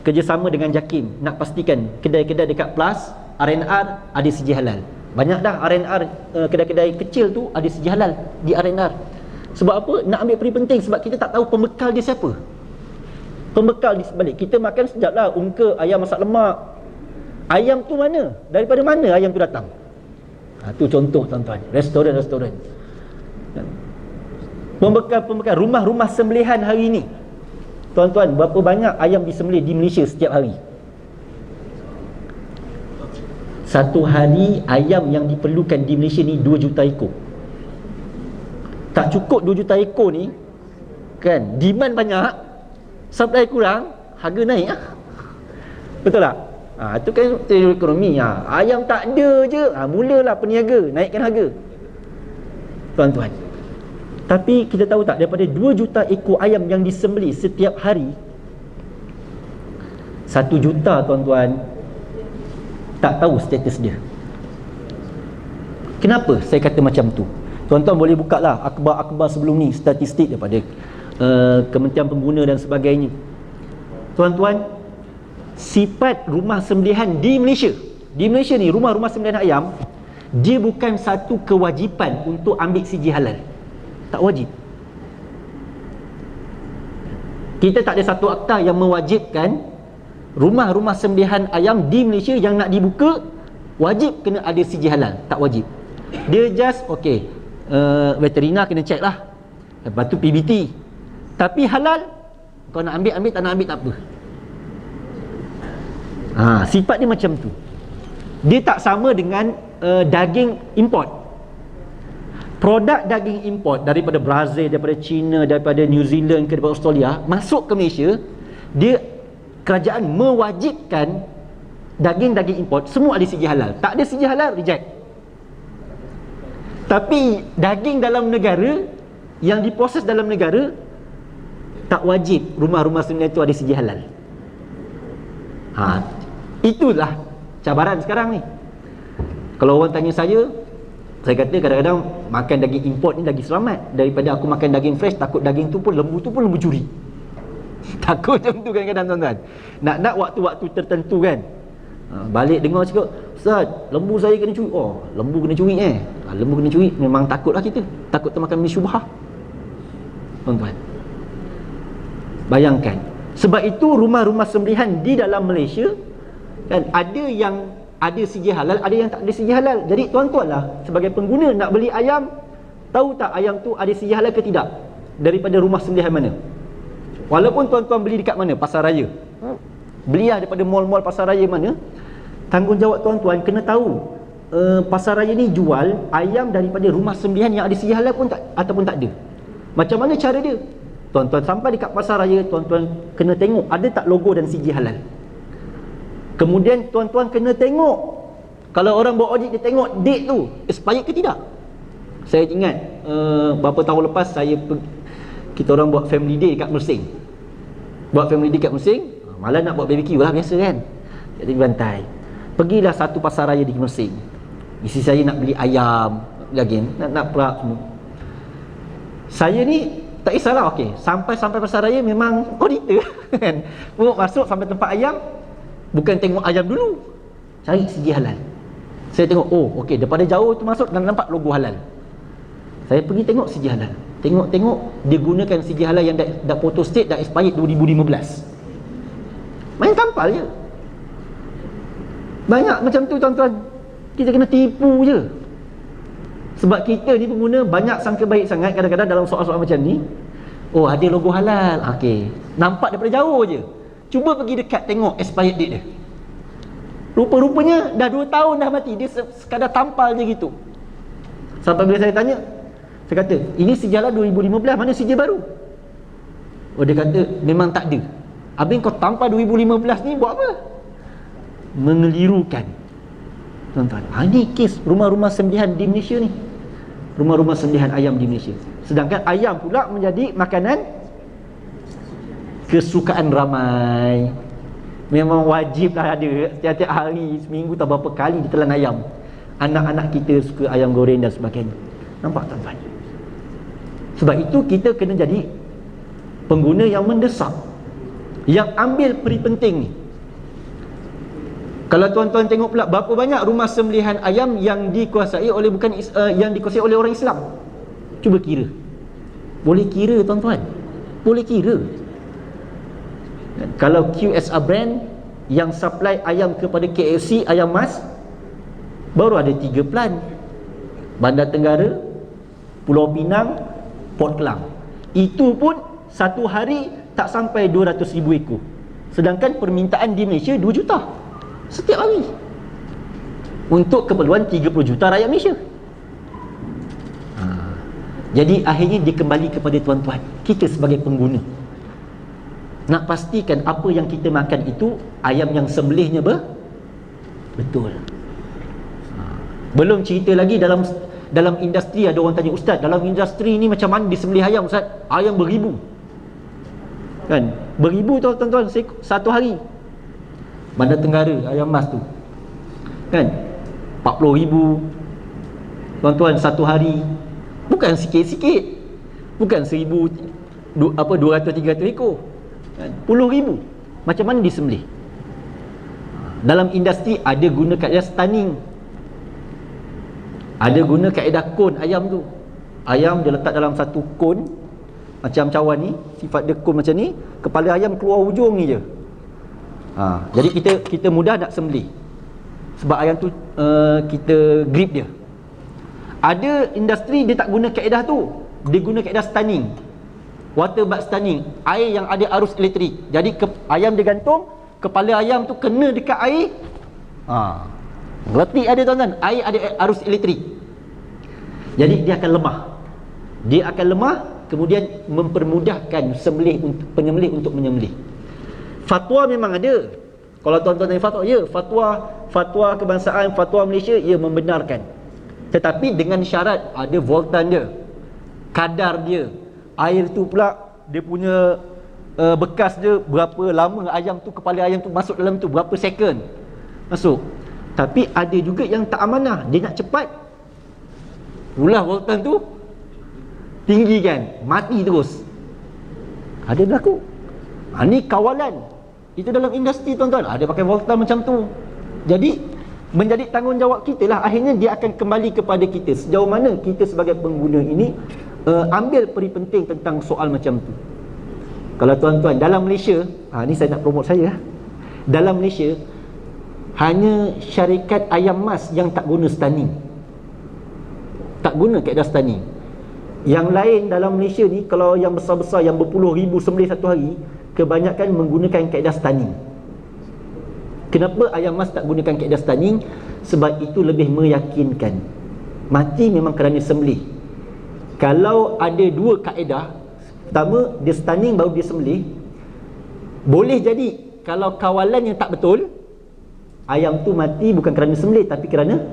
kerjasama dengan JAKIM. Nak pastikan kedai-kedai dekat Plus RNR ada CJ halal. Banyak dah RNR, kedai-kedai kecil tu ada CJ halal di RNR. Sebab apa? Nak ambil peri penting. Sebab kita tak tahu pembekal dia siapa. Pembekal di sebalik. Kita makan sekejap lah, ungka, ayam masak lemak. Ayam tu mana? Daripada mana ayam tu datang? Itu contoh, tuan-tuan. Restoran. Pembekal rumah-rumah sembelihan hari ni, tuan-tuan, berapa banyak ayam disembelih di Malaysia setiap hari? Satu hari ayam yang diperlukan di Malaysia ni 2 juta ekor. Tak cukup 2 juta ekor ni kan, demand banyak, supply kurang, harga naik lah. Betul tak? Itu kan teori ekonomi. Ayam tak ada je, mulalah peniaga naikkan harga, tuan-tuan. Tapi kita tahu tak, daripada 2 juta ekor ayam yang disembelih setiap hari, 1 juta, tuan-tuan, tak tahu status dia. Kenapa saya kata macam tu? Tuan-tuan boleh buka lah akhbar-akhbar sebelum ni, statistik daripada Kementerian Pengguna dan sebagainya. Tuan-tuan, sifat rumah sembelihan di Malaysia ni, rumah-rumah sembelihan ayam, dia bukan satu kewajipan untuk ambil CJ halal. Tak wajib. Kita tak ada satu akta yang mewajibkan rumah-rumah sembelihan ayam di Malaysia yang nak dibuka wajib kena ada CJ halal. Tak wajib. Dia just veterina kena check lah, lepas tu PBT. Tapi halal, kau nak ambil, tak nak ambil tak apa. Sifat dia macam tu. Dia tak sama dengan daging import. Produk daging import daripada Brazil, daripada China, daripada New Zealand ke daripada Australia masuk ke Malaysia, dia kerajaan mewajibkan daging-daging import semua ada CJ halal. Tak ada CJ halal, reject. Tapi daging dalam negara yang diproses dalam negara, tak wajib rumah-rumah sembelihan itu ada CJ halal. Itulah cabaran sekarang ni. Kalau orang tanya saya kata kadang-kadang makan daging import ni lagi selamat daripada aku makan daging fresh. Takut daging tu pun, lembu tu pun lembu curi. Takut macam tu kadang-kadang, tuan-tuan. Nak waktu-waktu tertentu kan, balik dengar cakap, Ustaz, lembu saya kena curi. Lembu kena curi lembu kena curi, memang takutlah kita. Takut termakan syubhah, tuan-tuan. Bayangkan. Sebab itu rumah-rumah sembelihan di dalam Malaysia kan, ada yang ada CJ halal, ada yang tak ada CJ halal. Jadi tuan-tuan lah sebagai pengguna nak beli ayam, tahu tak ayam tu ada CJ halal ke tidak, daripada rumah sembelihan mana. Walaupun tuan-tuan beli dekat mana, pasar raya, belilah daripada mall-mall pasar raya mana, tanggungjawab tuan-tuan kena tahu pasar raya ni jual ayam daripada rumah sembelihan yang ada CJ halal pun tak, ataupun tak ada. Macam mana cara dia? Tuan-tuan sampai dekat pasar raya, tuan-tuan kena tengok ada tak logo dan CJ halal. Kemudian tuan-tuan kena tengok, kalau orang buat audit, dia tengok date tu expired ke tidak. Saya ingat beberapa tahun lepas kita orang buat family day kat Mersing. Malah nak buat BBQ lah, biasa kan. Jadi bantai. Pergilah satu pasar raya di Mersing. Isi saya nak beli ayam, lagi nak perak semua. Saya ni tak kisahlah, okey. Sampai pasar raya memang auditor kan. Masuk sampai tempat ayam, bukan tengok ayam dulu, cari segi halal. Saya tengok, oh okey, daripada jauh tu masuk dan nampak logo halal. Saya pergi tengok segi halal. Tengok dia gunakan segi halal yang dah photo state, dah expired 2015. Main tampal je. Banyak macam tu tuan-tuan. Kita kena tipu je. Sebab kita ni pengguna banyak sangka baik sangat kadang-kadang dalam soal-soal macam ni. Oh, ada logo halal. Okey. Nampak daripada jauh je. Cuba pergi dekat tengok expired date dia. Rupa-rupanya dah 2 tahun dah mati. Dia sekadar tampal je gitu. Sampai bila saya tanya, saya kata, ini sijil halal 2015, mana sijil baru? Oh, dia kata memang tak ada. Habis kau tampal 2015 ni buat apa? Mengelirukan. Tuan-tuan, ini kes rumah-rumah sembelihan di Malaysia ni. Rumah-rumah sembelihan ayam di Malaysia. Sedangkan ayam pula menjadi makanan kesukaan ramai. Memang wajiblah ada setiap hari, seminggu tak berapa kali ditelan ayam. Anak-anak kita suka ayam goreng dan sebagainya. Nampak tuan-tuan? Sebab itu kita kena jadi pengguna yang mendesak, yang ambil peri penting ni. Kalau tuan-tuan tengok pula berapa banyak rumah sembelihan ayam yang dikuasai oleh yang dikuasai oleh orang Islam. Cuba kira. Boleh kira tuan-tuan. Boleh kira. Kalau QSR brand yang supply ayam kepada KFC, ayam mas, baru ada 3 plant. Bandar Tenggara, Pulau Pinang, Port Klang. Itu pun satu hari tak sampai 200,000 ekor. Sedangkan permintaan di Malaysia 2 juta setiap hari, untuk keperluan 30 juta rakyat Malaysia. Jadi akhirnya dia kembali kepada tuan-tuan, kita sebagai pengguna nak pastikan apa yang kita makan itu ayam yang sembelihnya betul. Belum cerita lagi dalam industri. Ada orang tanya, Ustaz, dalam industri ni macam mana disembelih ayam, Ustaz? Ayam beribu kan, beribu tuan-tuan, satu hari. Bandar Tenggara ayam mas tu kan 40,000 tuan-tuan satu hari. Bukan sikit-sikit, bukan 200-300 ekor kan? Puluh ribu. Macam mana disembelih? Dalam industri ada guna kaedah stunning, ada guna kaedah kon ayam tu. Ayam dia letak dalam satu kon macam cawan ni, sifat dia kon macam ni, kepala ayam keluar hujung ni je. Jadi kita mudah nak sembelih sebab ayam tu kita grip dia. Ada industri dia tak guna kaedah tu, dia guna kaedah stunning, water bath stunning, air yang ada arus elektrik. Jadi ayam dia gantung, kepala ayam tu kena dekat air. Letih ada tuan-tuan, air ada arus elektrik. Jadi dia akan lemah, kemudian mempermudahkan penyembelih untuk menyembelih. Fatwa memang ada. Kalau tuan-tuan tanya fatwa, ya, fatwa kebangsaan, fatwa Malaysia, ia membenarkan. Tetapi dengan syarat ada voltan dia, kadar dia, air tu pula dia punya bekas dia, berapa lama ayam tu, kepala ayam tu masuk dalam tu, berapa second masuk. Tapi ada juga yang tak amanah, dia nak cepat, ulah voltan tu tinggi kan, mati terus. Ada berlaku. Ni kawalan. Itu dalam industri tuan-tuan, ada pakai voltan macam tu. Jadi menjadi tanggungjawab kita lah. Akhirnya dia akan kembali kepada kita, sejauh mana kita sebagai pengguna ini ambil peri penting tentang soal macam tu. Kalau tuan-tuan dalam Malaysia, ni saya nak promote saya. Dalam Malaysia hanya syarikat ayam mas yang tak guna stunning, tak guna kaedah stunning. Yang lain dalam Malaysia ni, kalau yang besar-besar yang berpuluh ribu sembelih satu hari, kebanyakan menggunakan kaedah stunning. Kenapa ayam mas tak gunakan kaedah stunning? Sebab itu lebih meyakinkan. Mati memang kerana sembelih. Kalau ada dua kaedah, pertama dia stunning baru dia sembelih, boleh jadi kalau kawalan yang tak betul, ayam tu mati bukan kerana sembelih tapi kerana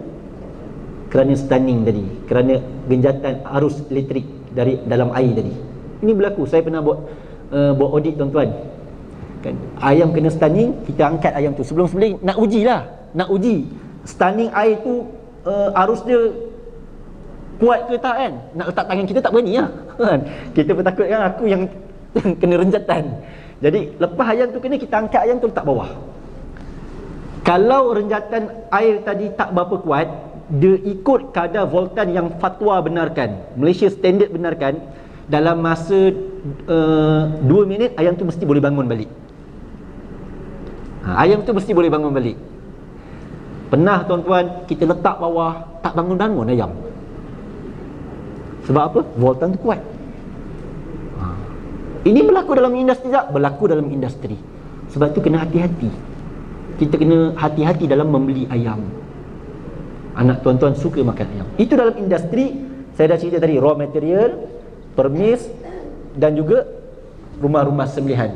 kerana stunning tadi, kerana genjatan arus elektrik dari dalam air tadi. Ini berlaku. Saya pernah buat audit tuan-tuan. Kan, ayam kena stunning, kita angkat ayam tu. Sebelum nak uji stunning air tu arus dia kuat ke tak kan. Nak letak tangan kita tak berani lah kan. Kita bertakut kan aku yang kena renjatan. Jadi lepas ayam tu kena, kita angkat ayam tu letak bawah. Kalau renjatan air tadi tak berapa kuat, dia ikut kadar voltan yang fatwa benarkan, Malaysia standard benarkan, dalam masa 2 minit ayam tu mesti boleh bangun balik. Ayam tu mesti boleh bangun balik. Pernah tuan-tuan kita letak bawah, tak bangun-bangun ayam. Sebab apa? Voltan tu kuat. Ini berlaku dalam industri tak? Berlaku dalam industri. Sebab tu kena hati-hati. Kita kena hati-hati dalam membeli ayam. Anak tuan-tuan suka makan ayam. Itu dalam industri. Saya dah cerita tadi, raw material, permis dan juga rumah-rumah sembelihan.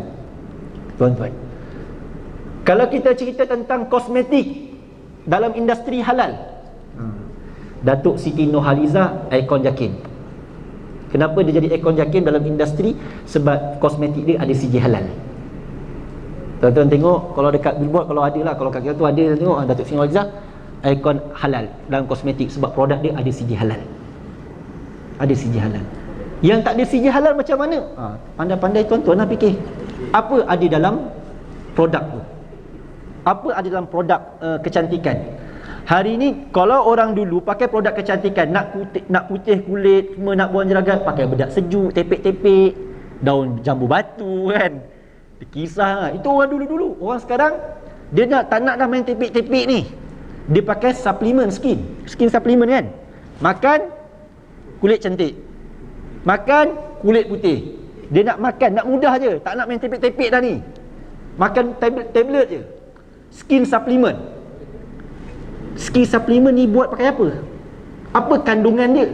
Tuan-tuan, kalau kita cerita tentang kosmetik dalam industri halal, Datuk Siti Nurhalizah Aikon Jakin. Kenapa dia jadi Aikon Jakin dalam industri? Sebab kosmetik dia ada CJ halal. Tuan-tuan tengok, kalau dekat billboard, kalau ada lah, kalau kat kita tu ada, tengok Datuk Siti Nurhalizah Aikon halal dalam kosmetik, sebab produk dia ada CJ halal. Ada CJ halal. Yang tak ada CJ halal macam mana? Pandai-pandai tuan-tuan lah fikir. Apa ada dalam produk tu? Apa ada dalam produk kecantikan? Hari ni kalau orang dulu pakai produk kecantikan, nak putih kulit, semua nak buang jeragat, pakai bedak sejuk, tepek-tepek, daun jambu batu kan. Kisah itu orang dulu-dulu. Orang sekarang dia tak nak dah main tepek-tepek ni. Dia pakai suplemen skin suplemen kan. Makan kulit cantik, makan kulit putih. Dia nak makan, nak mudah je, tak nak main tepek-tepek dah ni. Makan tablet je. Skin supplement ni buat pakai apa? Apa kandungan dia?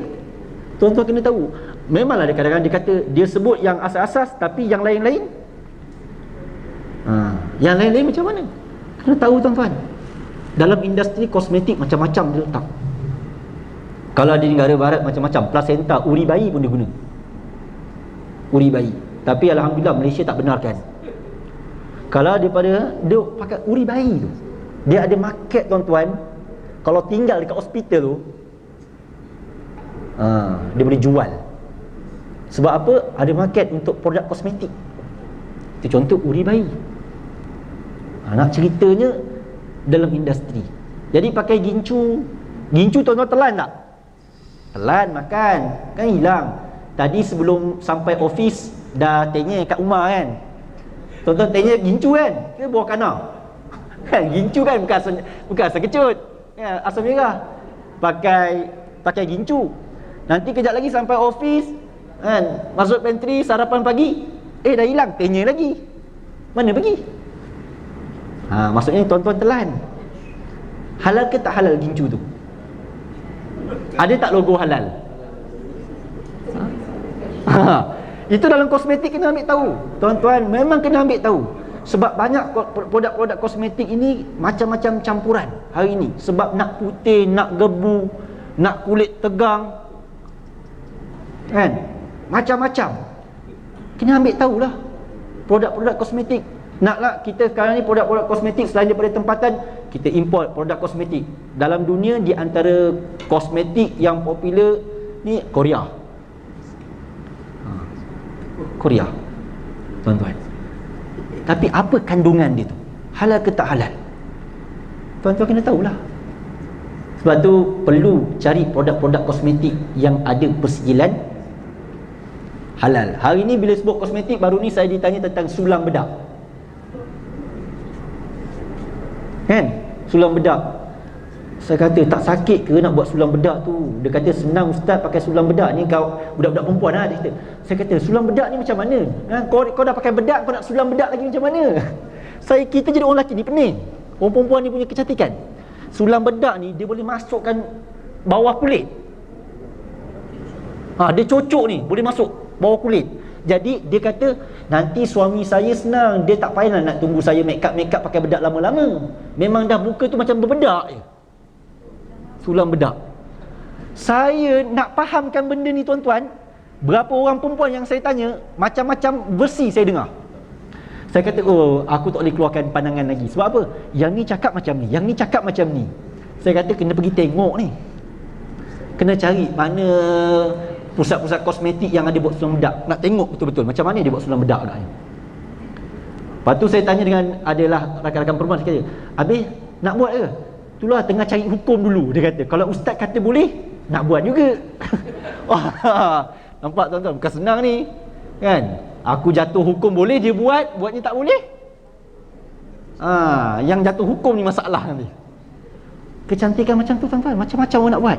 Tuan-tuan kena tahu. Memanglah dia kadang-kadang dia kata, dia sebut yang asas-asas, tapi yang lain-lain yang lain-lain macam mana? Kena tahu tuan-tuan. Dalam industri kosmetik macam-macam dia letak. Kalau di negara barat macam-macam, placenta, uri bayi pun dia guna. Uri bayi. Tapi alhamdulillah Malaysia tak benarkan. Kalau daripada dia pakai uri bayi tu, dia ada market tuan-tuan. Kalau tinggal dekat hospital tu, dia boleh jual. Sebab apa? Ada market untuk produk kosmetik. Itu contoh uri bayi. Nak ceritanya dalam industri. Jadi pakai gincu tuan-tuan telan tak? Telan makan, kan hilang. Tadi sebelum sampai office dah tanya kat rumah kan. Tuan-tuan tanya gincu kan ke buah kana? Kan gincu kan bukan asam kecut. Ya, asam merah. Pakai gincu. Nanti kejap lagi sampai office kan, masuk pantry sarapan pagi, dah hilang, tanya lagi. Mana pergi? Maksudnya tuan-tuan telan. Halal ke tak halal gincu tu? Ada tak logo halal? Itu dalam kosmetik kena ambil tahu. Tuan-tuan memang kena ambil tahu. Sebab banyak produk-produk kosmetik ini macam-macam campuran hari ini. Sebab nak putih, nak gebu, nak kulit tegang, kan? Macam-macam. Kena ambil tahulah produk-produk kosmetik. Naklah kita sekarang ni produk-produk kosmetik, selain daripada tempatan, kita import produk kosmetik. Dalam dunia, di antara kosmetik yang popular ni Korea. Korea, tuan-tuan. Tapi apa kandungan dia tu? Halal ke tak halal? Tuan-tuan kena tahulah. Sebab tu perlu cari produk-produk kosmetik yang ada persijilan halal. Hari ni bila sebut kosmetik, baru ni saya ditanya tentang sulam bedak. Kan? Sulam bedak. Saya kata, tak sakit ke nak buat sulam bedak tu? Dia kata, senang ustaz pakai sulam bedak ni. Kau budak-budak perempuan lah, dia kata. Saya kata, sulam bedak ni macam mana? Kau dah pakai bedak, kau nak sulam bedak lagi macam mana? Kita jadi orang lelaki ni pening. Orang perempuan ni punya kecantikan. Sulam bedak ni dia boleh masukkan bawah kulit. Dia cocok ni, boleh masuk bawah kulit. Jadi dia kata, nanti suami saya senang, dia tak payah nak tunggu saya make up pakai bedak lama-lama. Memang dah muka tu macam berbedak je. Sulam bedak. Saya nak fahamkan benda ni tuan-tuan, berapa orang perempuan yang saya tanya, macam-macam versi saya dengar. Saya kata, oh, aku tak boleh keluarkan pandangan lagi. Sebab apa? Yang ni cakap macam ni, yang ni cakap macam ni. Saya kata kena pergi tengok ni, kena cari mana pusat-pusat kosmetik yang ada buat sulam bedak. Nak tengok betul-betul macam mana dia buat sulam bedak agaknya. Lepas tu saya tanya dengan adalah rakan-rakan perempuan, saya kata, habis nak buat ke? Itulah tengah cari hukum dulu. Dia kata, kalau ustaz kata boleh, nak buat juga. Wah, nampak tuan-tuan, bukan senang ni kan. Aku jatuh hukum boleh, dia buatnya tak boleh. Yang jatuh hukum ni masalah nanti. Kecantikan macam tu tuan-tuan, macam-macam orang nak buat.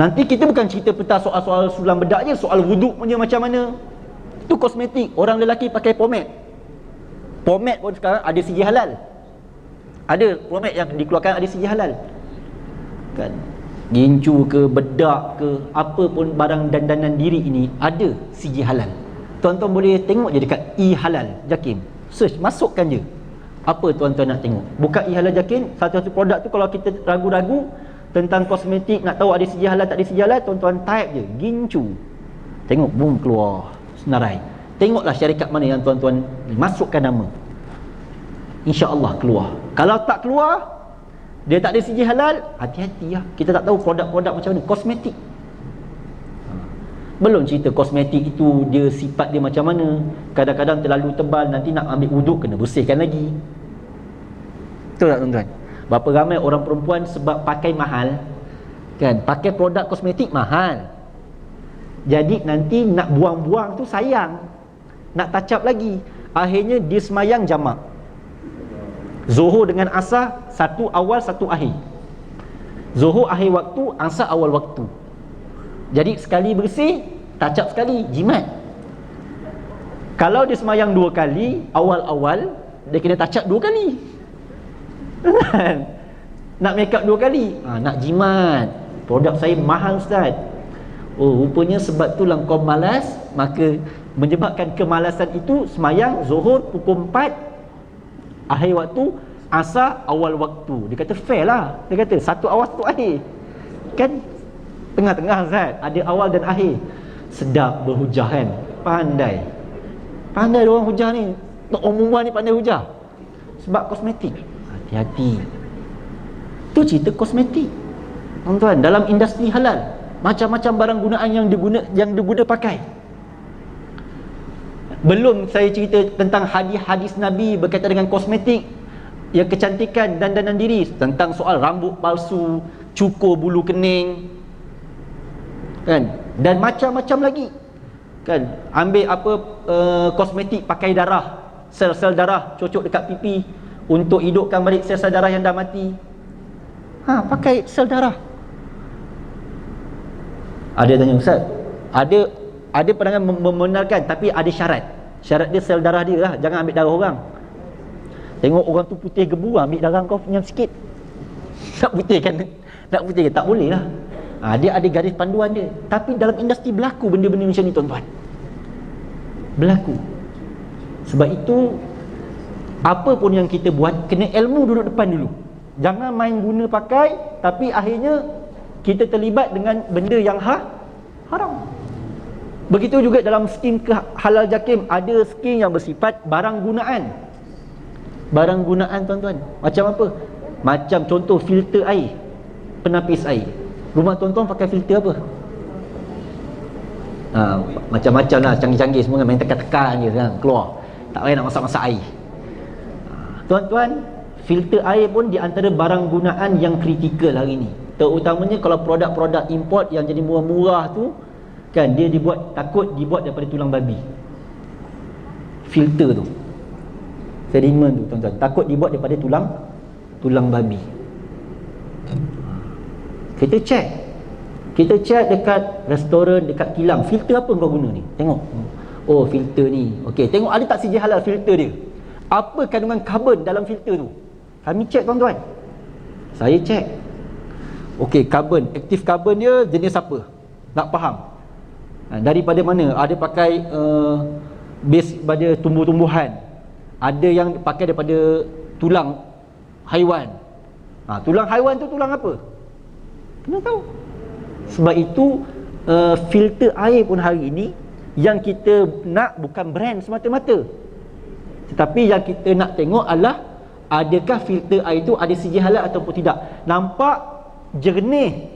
Nanti kita bukan cerita peta soal-soal sulam bedak je, soal wuduk punya macam mana. Itu kosmetik. Orang lelaki pakai pomade. Pomade pun sekarang ada segi halal. Ada pomade yang dikeluarkan ada segi halal. Kan? Gincu ke, bedak ke, apa pun barang dandanan diri ini ada segi halal. Tuan-tuan boleh tengok je dekat e-halal Jakim. Search, masukkan je apa tuan-tuan nak tengok. Buka e-halal Jakim, satu-satu produk tu kalau kita ragu-ragu tentang kosmetik, nak tahu ada segi halal tak ada segi halal, tuan-tuan type je gincu. Tengok, boom, keluar senarai. Tengoklah syarikat mana yang tuan-tuan masukkan nama, InsyaAllah keluar. Kalau tak keluar, dia tak ada segi halal, hati-hati lah. Kita tak tahu produk-produk macam mana, kosmetik. Belum cerita kosmetik itu dia sifat dia macam mana. Kadang-kadang terlalu tebal, nanti nak ambil wuduk kena bersihkan lagi. Betul tak tuan-tuan? Berapa ramai orang perempuan sebab pakai mahal kan, pakai produk kosmetik mahal, jadi nanti nak buang-buang tu sayang, nak touch up lagi. Akhirnya dia semayang jamak, Zuhur dengan Asar, satu awal satu akhir. Zuhur akhir waktu, Asar awal waktu. Jadi sekali bersih, touch up sekali, jimat. Kalau dia semayang 2 kali, awal-awal dia kena touch up 2 kali. Nak make up 2 kali, nak jimat. Produk saya mahal ustaz. Oh, rupanya sebab tu kau malas, maka menyebabkan kemalasan itu semayang Zuhur pukul 4 akhir waktu, Asar awal waktu. Dia kata fair lah. Dia kata satu awal satu akhir. Kan tengah-tengah Ustaz, ada awal dan akhir. Sedap berhujah kan. Pandai orang hujah ni. Orang perempuan ni pandai hujah sebab kosmetik. Hati-hati. Tu cerita kosmetik tuan-tuan. Dalam industri halal, macam-macam barang gunaan yang diguna pakai. Belum saya cerita tentang hadis-hadis Nabi berkaitan dengan kosmetik, yang kecantikan dandanan diri, tentang soal rambut palsu, cukur bulu kening kan, dan macam-macam lagi kan. Ambil apa kosmetik pakai darah, sel-sel darah cocok dekat pipi untuk hidupkan balik sel-sel darah yang dah mati. Pakai sel darah. Ada tanya, Ustaz, ada pandangan membenarkan, tapi ada syarat. Syarat dia sel darah dia lah, jangan ambil darah orang. Tengok orang tu putih gebu, ambil darah kau penyam sikit. Nak putihkan, tak boleh lah. Dia ada garis panduan dia. Tapi dalam industri berlaku benda-benda macam ni tuan-tuan. Berlaku. Sebab itu, apa pun yang kita buat, kena ilmu duduk depan dulu. Jangan main guna pakai, tapi akhirnya kita terlibat dengan benda yang haram. Begitu juga dalam skim halal Jakim, ada skim yang bersifat barang gunaan. Barang gunaan tuan-tuan. Macam apa? Macam contoh filter air, penapis air. Rumah tuan-tuan pakai filter apa? Macam-macam lah, canggih-canggih semua, main tekan-tekan je kan, keluar. Tak payah nak masak-masak air. Tuan-tuan, filter air pun di antara barang gunaan yang kritikal hari ni. Terutamanya kalau produk-produk import yang jadi murah-murah tu kan, dia takut dibuat daripada tulang babi. Filter tu, sedimen tu tuan-tuan, takut dibuat daripada tulang babi. Kita check dekat restoran, dekat kilang, filter apa kau guna ni? Tengok. Oh, filter ni. Okey, tengok ada tak sijil halal filter dia. Apa kandungan karbon dalam filter tu? Kami check tuan-tuan. Saya check. Okey, karbon, aktif karbon dia jenis apa? Nak faham. Daripada mana? Ada pakai base pada tumbuh-tumbuhan. Ada yang pakai daripada tulang haiwan. Tulang haiwan tu tulang apa? Kena tahu. Sebab itu filter air pun hari ini yang kita nak bukan brand semata-mata, tetapi yang kita nak tengok adalah adakah filter air itu ada sijil halal ataupun tidak. Nampak jernih,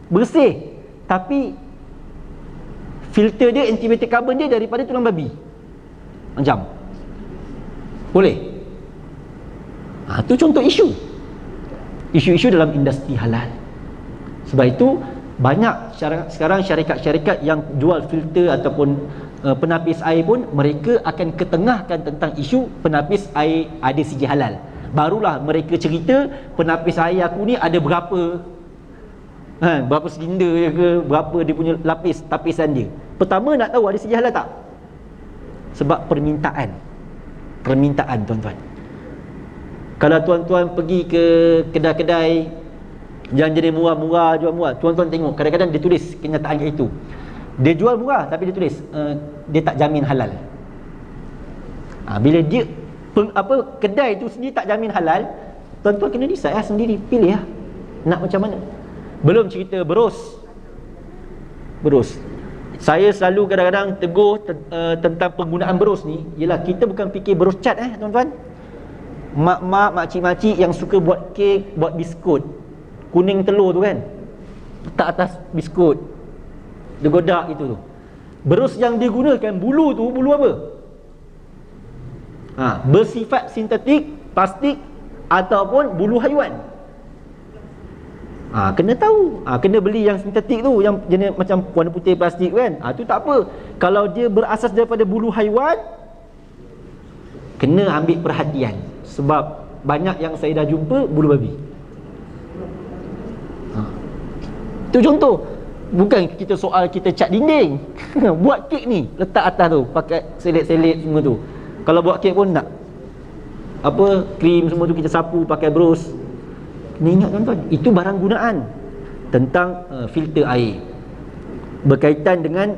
bersih, tapi filter dia, activated carbon dia daripada tulang babi, macam boleh. Itu contoh isu dalam industri halal. Sebab itu banyak sekarang syarikat-syarikat yang jual filter ataupun penapis air pun, mereka akan ketengahkan tentang isu penapis air ada sijil halal. Barulah mereka cerita penapis air aku ni ada berapa berapa silinder je ke, berapa dia punya lapis tapisan dia. Pertama nak tahu ada sijil halal tak? Sebab permintaan tuan-tuan. Kalau tuan-tuan pergi ke kedai-kedai yang jenis murah-murah, jual murah, tuan-tuan tengok kadang-kadang dia tulis kenyataan kat itu. Dia jual murah tapi dia tulis dia tak jamin halal. Bila dia kedai tu sendiri tak jamin halal, tuan-tuan kena decide sendiri, pilih nak macam mana. Belum cerita berus. Saya selalu kadang-kadang tegur tentang penggunaan berus ni, ialah kita bukan fikir berus cat tuan-tuan. Mak-mak, makcik-makcik yang suka buat kek, buat biskut kuning telur tu kan, letak atas biskut, dia godak itu tu. Berus yang dia gunakan, bulu tu, bulu apa? Bersifat sintetik, plastik ataupun bulu haiwan. Kena tahu. Kena beli yang sintetik tu, yang jenis macam warna putih plastik kan. Tu tak apa. Kalau dia berasas daripada bulu haiwan, kena ambil perhatian. Sebab banyak yang saya dah jumpa bulu babi. Itu contoh. Bukan kita soal kita cat dinding. Buat kek ni, letak atas tu, pakai selit-selit semua tu. Kalau buat kek pun nak krim semua tu kita sapu pakai berus. Kena ingat tuan-tuan, itu barang gunaan. Tentang filter air berkaitan dengan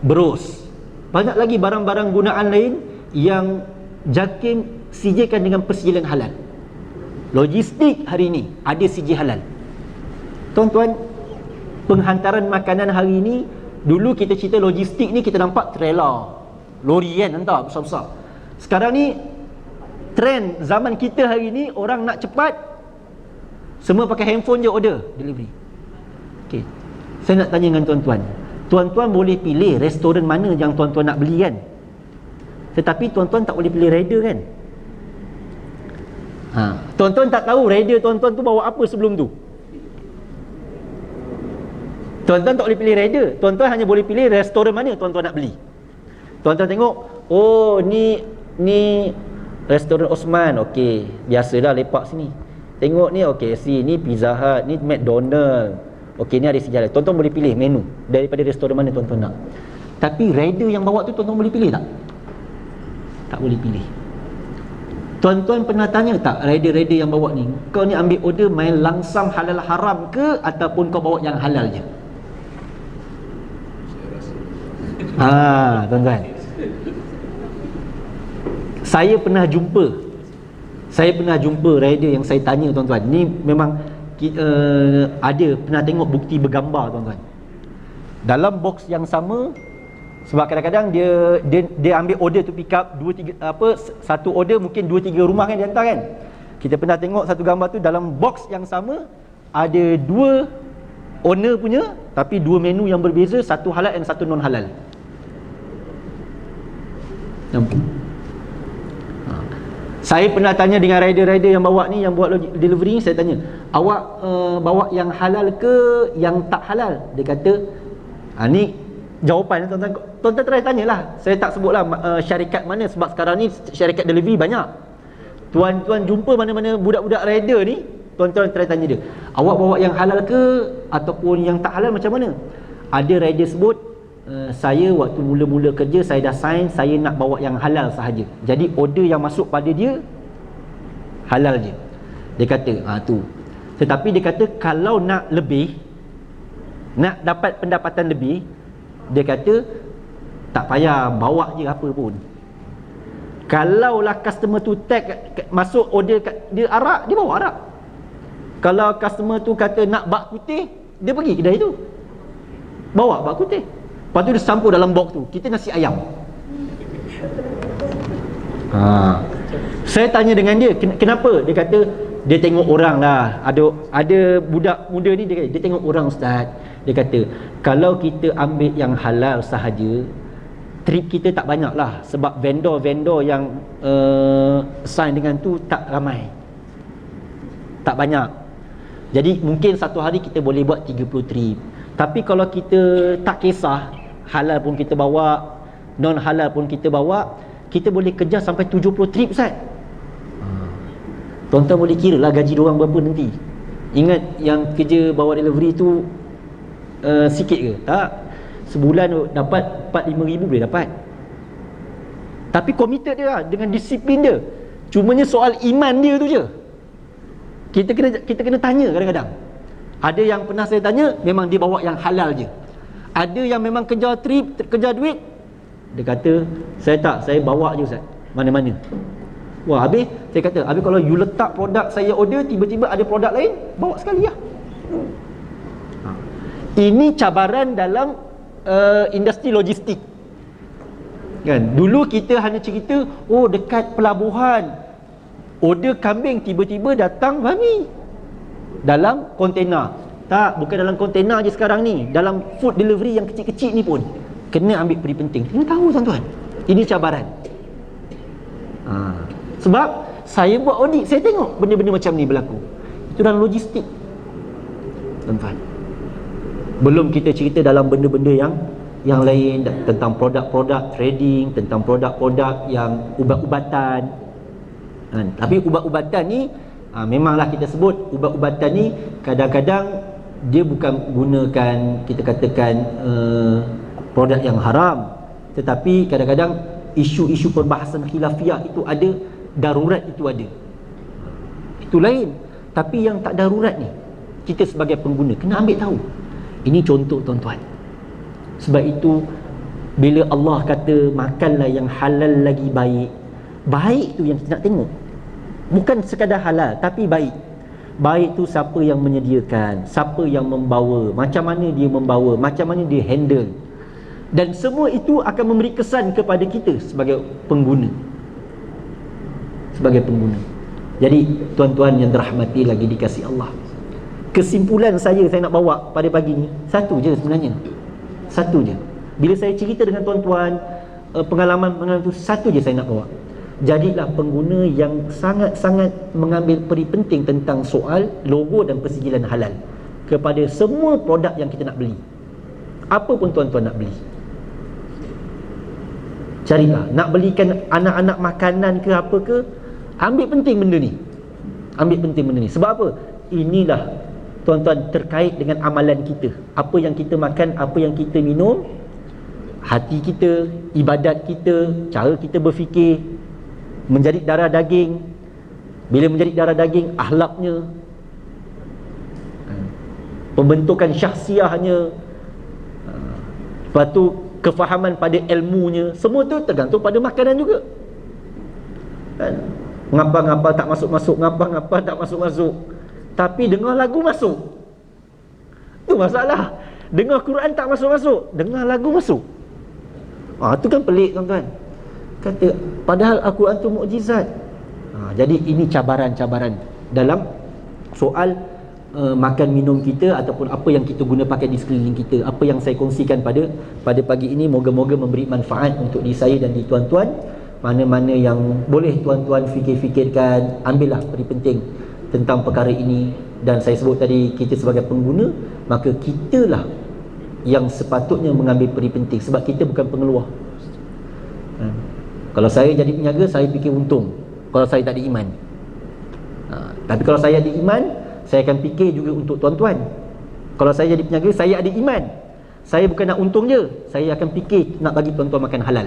berus. Banyak lagi barang-barang gunaan lain yang JAKIM sijilkan dengan persijilan halal. Logistik hari ini ada sijil halal. Tuan-tuan, penghantaran makanan hari ini, dulu kita cerita logistik ni kita nampak trailer, lori kan hantar besar-besar. Sekarang ni trend zaman kita hari ni, orang nak cepat, semua pakai handphone je order delivery. Okey. Saya nak tanya dengan tuan-tuan. Tuan-tuan boleh pilih restoran mana yang tuan-tuan nak beli kan? Tetapi tuan-tuan tak boleh pilih rider kan? Tuan-tuan tak tahu rider tuan-tuan tu bawa apa sebelum tu. Tuan-tuan tak boleh pilih rider. Tuan-tuan hanya boleh pilih restoran mana tuan-tuan nak beli. Tuan-tuan tengok, oh ni restoran Osman, okey, biasalah lepak sini. Tengok ni, okey, ni Pizza Hut, ni McDonald. Okey, ni ada sejarah. Tuan-tuan boleh pilih menu daripada restoran mana tuan-tuan nak. Tapi rider yang bawa tu tuan-tuan boleh pilih tak? Tak boleh pilih. Tuan-tuan pernah tanya tak rider-rider yang bawa ni, kau ni ambil order main langsam halal haram ke ataupun kau bawa yang halal je? Tuan-tuan, saya pernah jumpa rider yang saya tanya tuan-tuan. Ni memang ada pernah tengok bukti bergambar tuan-tuan. Dalam box yang sama, sebab kadang-kadang dia ambil order tu pick up 2 3 satu order mungkin 2 3 rumah kan dia hantar kan. Kita pernah tengok satu gambar tu, dalam box yang sama ada 2 owner punya tapi 2 menu yang berbeza, satu halal dan satu non halal. Nampak? Saya pernah tanya dengan rider-rider yang bawa ni, yang buat delivery ni, saya tanya, awak bawa yang halal ke yang tak halal? Dia kata, ni jawapan tuan-tuan. Tuan-tuan try tanyalah. Saya tak sebutlah syarikat mana, sebab sekarang ni syarikat delivery banyak. Tuan-tuan jumpa mana-mana budak-budak rider ni, tuan-tuan try tanya dia, awak bawa yang halal ke ataupun yang tak halal, macam mana? Ada rider sebut, saya waktu mula-mula kerja saya dah sign, saya nak bawa yang halal sahaja. Jadi order yang masuk pada dia halal je. Dia kata tu. Tetapi dia kata kalau nak lebih, nak dapat pendapatan lebih, dia kata tak payah bawa je apa pun. Kalaulah customer tu tag masuk order kat dia arak, dia bawa arak. Kalau customer tu kata nak bak putih, Dia pergi kedai tu, bawa bak kutih, lepas tu dia campur dalam box tu, kita nasi ayam. Saya tanya dengan dia, kenapa? Dia kata dia tengok orang lah. Ada budak muda ni, dia tengok orang ustaz. Dia kata kalau kita ambil yang halal sahaja, trip kita tak banyak lah, sebab vendor-vendor yang sign dengan tu tak ramai, tak banyak. Jadi mungkin satu hari kita boleh buat 30 trip. Tapi kalau kita tak kisah, halal pun kita bawa, non halal pun kita bawa, kita boleh kejar sampai 70 trip ustaz. Tuan-tuan boleh kira lah gaji diorang berapa nanti. Ingat yang kerja bawa delivery tu sikit ke? Tak. Sebulan dapat 4-5 ribu boleh dapat. Tapi committed dia lah, dengan disiplin dia. Cumanya soal iman dia tu je. Kita kena tanya kadang-kadang. Ada yang pernah saya tanya, memang dia bawa yang halal je. Ada yang memang kejar trip, kejar duit, dia kata, saya bawa je ustaz, mana-mana. Wah, habis saya kata, habis kalau you letak produk saya order, tiba-tiba ada produk lain, bawa sekali lah. Ini cabaran dalam industri logistik. Kan? Dulu kita hanya cerita, oh dekat pelabuhan order kambing, tiba-tiba datang babi dalam kontena. Tak, bukan dalam kontena je sekarang ni, dalam food delivery yang kecil-kecil ni pun kena ambil peri penting. Kena tahu tuan-tuan, ini cabaran. Sebab saya buat audit, saya tengok benda-benda macam ni berlaku. Itu dalam logistik, tuan-tuan. Belum kita cerita dalam benda-benda yang lain, tentang produk-produk trading, tentang produk-produk yang ubat-ubatan. Tapi ubat-ubatan ni memanglah kita sebut ubat-ubatan ni kadang-kadang dia bukan gunakan, kita katakan produk yang haram, tetapi kadang-kadang isu-isu perbahasan khilafiyah itu ada, darurat itu ada. Itu lain. Tapi yang tak darurat ni, kita sebagai pengguna kena ambil tahu. Ini contoh tuan-tuan. Sebab itu bila Allah kata makanlah yang halal lagi baik, baik tu yang kita nak tengok. Bukan sekadar halal, tapi baik. Baik tu siapa yang menyediakan, siapa yang membawa, macam mana dia membawa, macam mana dia handle. Dan semua itu akan memberi kesan kepada kita sebagai pengguna. Sebagai pengguna. Jadi tuan-tuan yang dirahmati lagi dikasihi Allah, kesimpulan saya nak bawa pada pagi ni satu je sebenarnya. Satu je. Bila saya cerita dengan tuan-tuan pengalaman tu, satu je saya nak bawa. Jadilah pengguna yang sangat-sangat mengambil peri penting tentang soal logo dan persigilan halal kepada semua produk yang kita nak beli. Apa pun tuan-tuan nak beli, carilah. Nak belikan anak-anak makanan ke apa ke, ambil penting benda ni. Ambil penting benda ni. Sebab apa? Inilah tuan-tuan terkait dengan amalan kita. Apa yang kita makan, apa yang kita minum, hati kita, ibadat kita, cara kita berfikir, menjadi darah daging. Bila menjadi darah daging, akhlaknya, pembentukan syahsiahnya, lepas tu kefahaman pada ilmunya, semua tu tergantung pada makanan juga. Kan? Ngapa-ngapa tak masuk-masuk, ngapa-ngapa tak masuk-masuk, tapi dengar lagu masuk. Tu masalah. Dengar Quran tak masuk-masuk, dengar lagu masuk. Tu kan pelik tuan-tuan. Kata padahal Al-Quran tu mukjizat. Jadi ini cabaran-cabaran dalam soal makan minum kita ataupun apa yang kita guna pakai di sekeliling kita. Apa yang saya kongsikan pada pagi ini, moga-moga memberi manfaat untuk diri saya dan di tuan-tuan. Mana-mana yang boleh tuan-tuan fikir-fikirkan, ambillah peri penting tentang perkara ini. Dan saya sebut tadi, kita sebagai pengguna, maka kitalah yang sepatutnya mengambil peri penting, sebab kita bukan pengeluar. Kalau saya jadi peniaga, saya fikir untung kalau saya tak ada iman. Tapi kalau saya ada iman, saya akan fikir juga untuk tuan-tuan. Kalau saya jadi peniaga, saya ada iman, saya bukan nak untung je, saya akan fikir nak bagi tuan-tuan makan halal.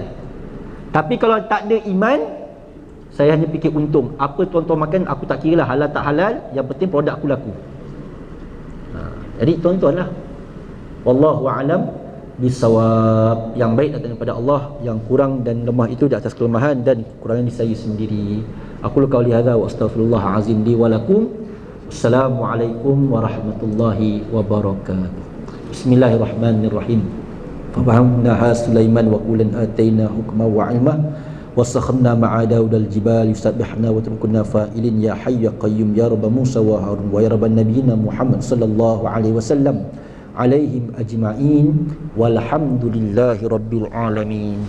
Tapi kalau tak ada iman, saya hanya fikir untung. Apa tuan-tuan makan, aku tak kira lah halal tak halal, yang penting produk aku laku. Jadi tuan-tuan lah, wallahu a'lam bisawab. Yang baik datang daripada Allah, yang kurang dan lemah itu di atas kelemahan dan kekurangan di saya sendiri. Aku qauli hadza wa astaghfirullah azim li wa lakum Assalamualaikum warahmatullahi wabarakatuh. Bismillahirrahmanirrahim. Fahamnaha Sulaiman wa qulan ataina hukma wa ilma wasakharna ma'a Daud al-jibal yusabbihna wa turkunna fa'ilin ya hayy ya qayyum ya rabb Musa wa Harun wa ya rabb nabiyina Muhammad sallallahu alaihi wasallam alaihim ajma'in walhamdulillahi rabbil alamin.